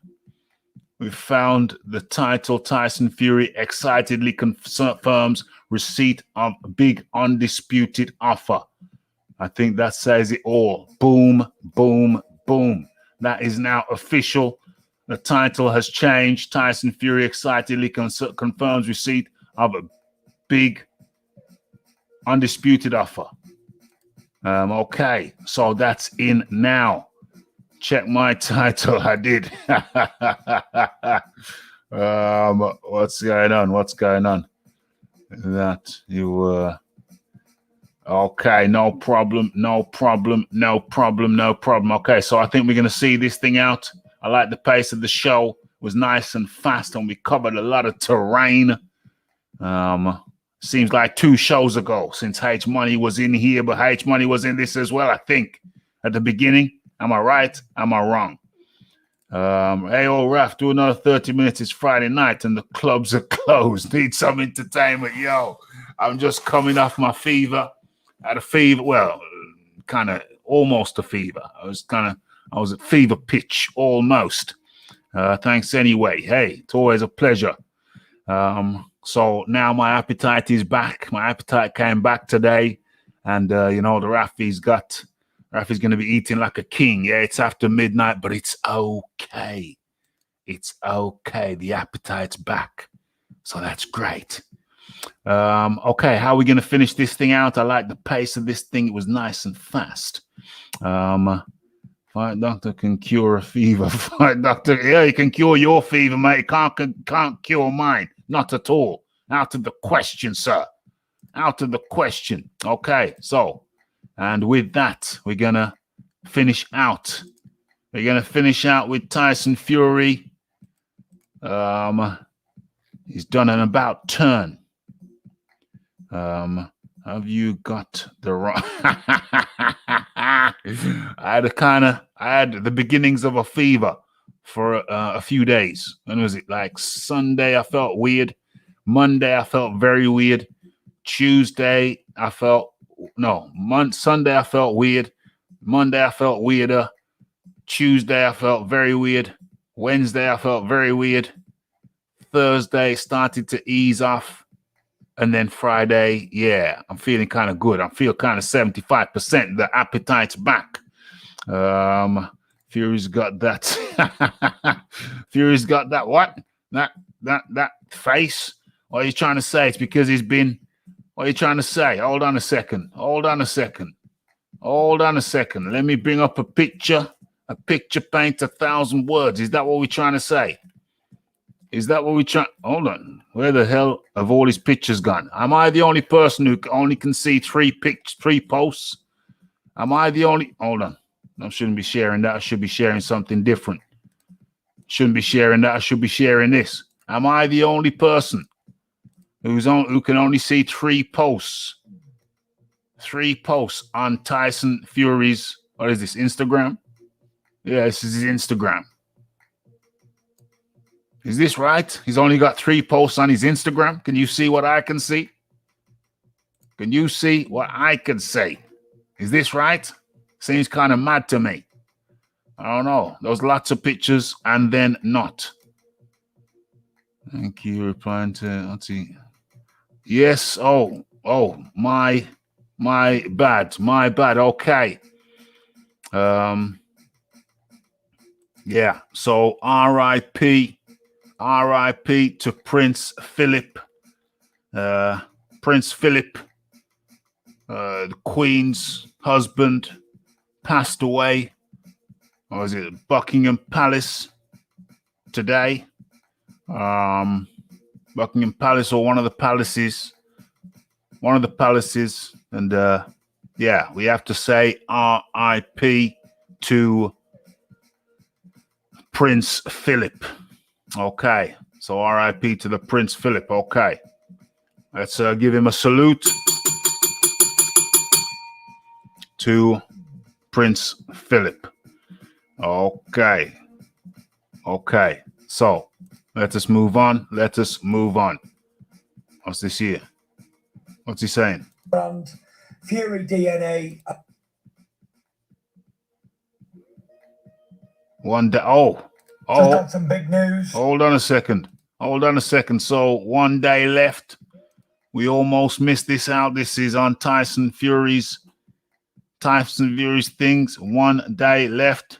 the title. Tyson Fury excitedly confirms receipt of a big undisputed offer. I think that says it all. Boom, boom, boom. That is now official. The title has changed. Tyson Fury excitedly confirms receipt of a big undisputed offer. Okay, so that's in now. Check my title. I did. What's going on? That you okay, no problem. Okay, so I think we're going to see this thing out. I like the pace of the show. It was nice and fast, and we covered a lot of terrain. Seems like 2 shows ago since H Money was in here, but H Money was in this as well, I think, at the beginning. Am I right? Am I wrong? Hey, old Raf, do another 30 minutes. It's Friday night and the clubs are closed. Need some entertainment. Yo, I'm just coming off my fever. I had a fever. Well, kind of almost a fever. I was at fever pitch almost. Thanks anyway. Hey, it's always a pleasure. So now my appetite is back. My appetite came back today. And, the Rafi's going to be eating like a king. Yeah, it's after midnight, but it's okay. It's okay. The appetite's back. So that's great. Okay, how are we going to finish this thing out? I like the pace of this thing. It was nice and fast. Fight doctor can cure a fever. Fight doctor, yeah, he can cure your fever, mate. Can't cure mine. Not at all. Out of the question, sir. Out of the question. Okay, so, and with that, we're going to finish out. We're going to finish out with Tyson Fury. He's done an about turn. Have you got the wrong? I had the beginnings of a fever for a few days. When was it? Like Sunday, I felt weird. Monday, I felt very weird. Tuesday, Sunday, I felt weird. Monday, I felt weirder. Tuesday, I felt very weird. Wednesday, I felt very weird. Thursday started to ease off. And then Friday, yeah, I'm feeling kind of good. I feel kind of 75%. The appetite's back. Fury's got that. Fury's got that what? That face? What are you trying to say? It's because he's been... What are you trying to say? Hold on a second. Let me bring up a picture. A picture paints 1,000 words. Is that what we're trying to say? Hold on. Where the hell have all his pictures gone? Am I the only person who only can see three posts? Am I the only... Hold on. I shouldn't be sharing that. I should be sharing something different. Shouldn't be sharing that. I should be sharing this. Am I the only person who can only see three posts? 3 posts on Tyson Fury's... What is this? Instagram? Yeah, this is his Instagram. Is this right? He's only got 3 posts on his Instagram. Can you see what I can see? Can you see what I can see? Is this right? Seems kind of mad to me. I don't know. There's lots of pictures and then not. Thank you. Replying to, let's see. Yes. Oh, my bad. Okay. Yeah. So R.I.P. to Prince Philip. Prince Philip, the Queen's husband, passed away. Or was it Buckingham Palace today? Buckingham Palace or one of the palaces. And yeah, we have to say R.I.P. to Prince Philip. Okay, so R.I.P. to the Prince Philip. Okay, let's give him a salute to Prince Philip. Okay, so let us move on. What's this here? What's he saying? And Fury DNA. One day. Just had some big news. Hold on a second. So 1 day left. We almost missed this out. This is on Tyson Fury's things. 1 day left.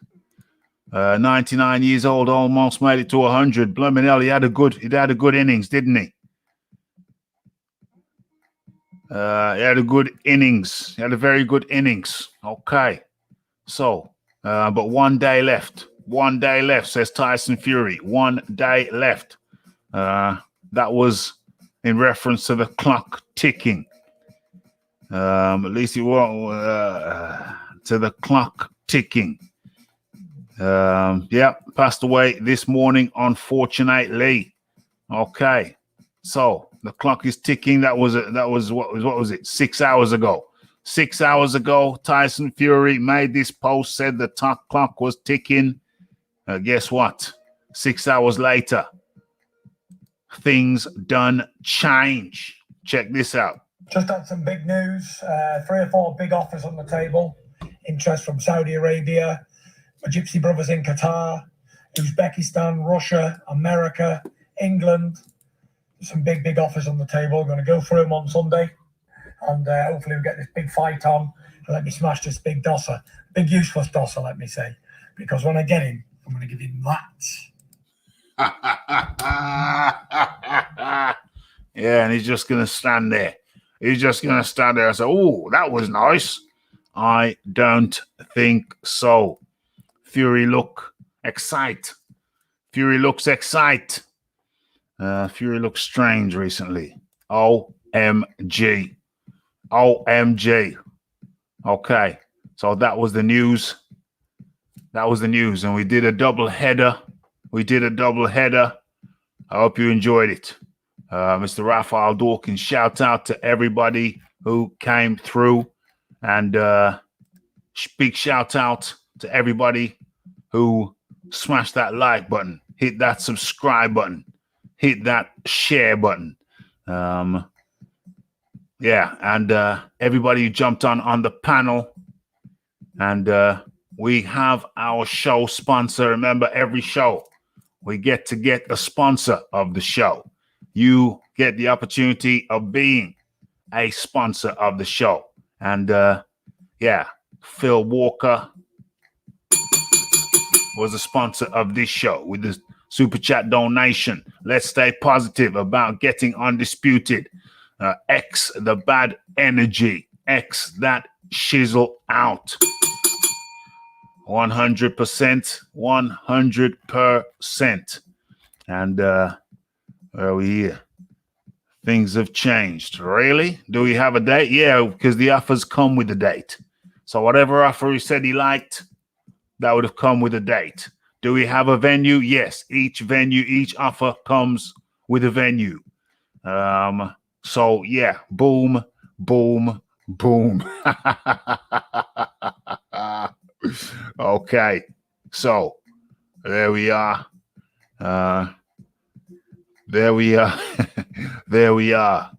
99 years old, almost made it to 100. Blooming hell, he had a good innings, didn't he? He had a good innings. He had a very good innings. Okay. So, but 1 day left. 1 day left, says Tyson Fury. 1 day left. That was in reference to the clock ticking. At least it was to the clock ticking. Yeah, passed away this morning, unfortunately. Okay, so the clock is ticking. That was what was it? 6 hours ago. 6 hours ago, Tyson Fury made this post, said the clock was ticking. Guess what? 6 hours later, things done change. Check this out. Just had some big news. 3 or 4 big offers on the table. Interest from Saudi Arabia, my Gypsy brothers in Qatar, Uzbekistan, Russia, America, England. Some big offers on the table. Going to go through them on Sunday. And hopefully we'll get this big fight on and let me smash this big dosser. Big useless dosser, let me say. Because when I get him, I'm going to give him that. Yeah, and he's just going to stand there. He's just going to stand there and say, oh, that was nice. I don't think so. Fury look excite. Fury looks excite. Fury looks strange recently. OMG. OMG. Okay. So that was the news. That was the news. And we did a double header. I hope you enjoyed it. Mr. Raphael Dawkins, shout out to everybody who came through. And big shout out to everybody who smashed that like button, hit that subscribe button, hit that share button. Yeah, and everybody who jumped on the panel. And we have our show sponsor. Remember, every show we get a sponsor of the show. You get the opportunity of being a sponsor of the show. And yeah, Phil Walker was a sponsor of this show with the super chat donation. Let's stay positive about getting Undisputed. X the bad energy. X that shizzle out. 100%. 100%. And where are we here? Things have changed. Really? Do we have a date? Yeah, because the offers come with a date. So whatever offer he said he liked, that would have come with a date. Do we have a venue? Yes. Each offer comes with a venue. So yeah, boom, boom, boom. Okay. So there we are. There we are. There we are.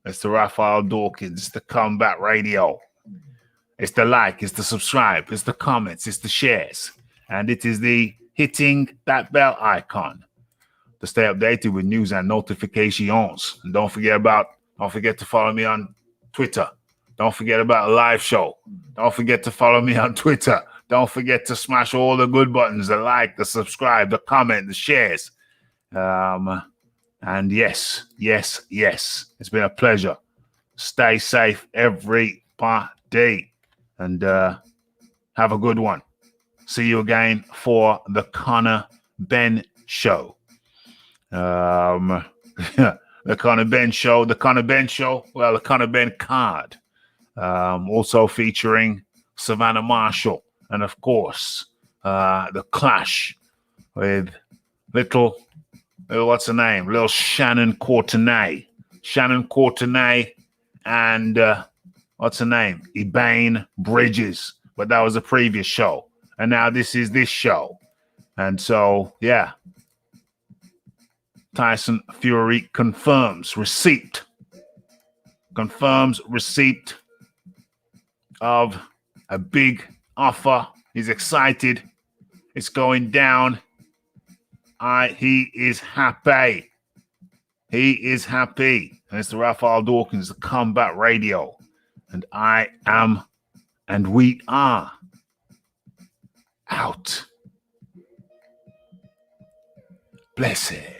It's the Raphael Dawkins. It's the Combat Radio. It's the like, it's the subscribe, it's the comments, it's the shares. And it is the hitting that bell icon to stay updated with news and notifications. And don't forget to follow me on Twitter. Don't forget about a live show. Don't forget to follow me on Twitter. Don't forget to smash all the good buttons, the like, the subscribe, the comment, the shares. And yes, it's been a pleasure. Stay safe, everybody, and have a good one. See you again for the Conor Ben Show. The Conor Ben Show. The Conor Ben Show. Well, the Conor Ben card. Also featuring Savannah Marshall, and of course, the clash with little what's her name? Little Shannon Courtenay. Shannon Courtenay and what's her name? Ebane Bridges. But that was a previous show. And now this is this show. And so, yeah. Tyson Fury confirms receipt of a big offer. He's excited. It's going down. He is happy. He is happy. And it's the Raphael Dawkins, the Combat Radio. And I am, and we are out. Blessed.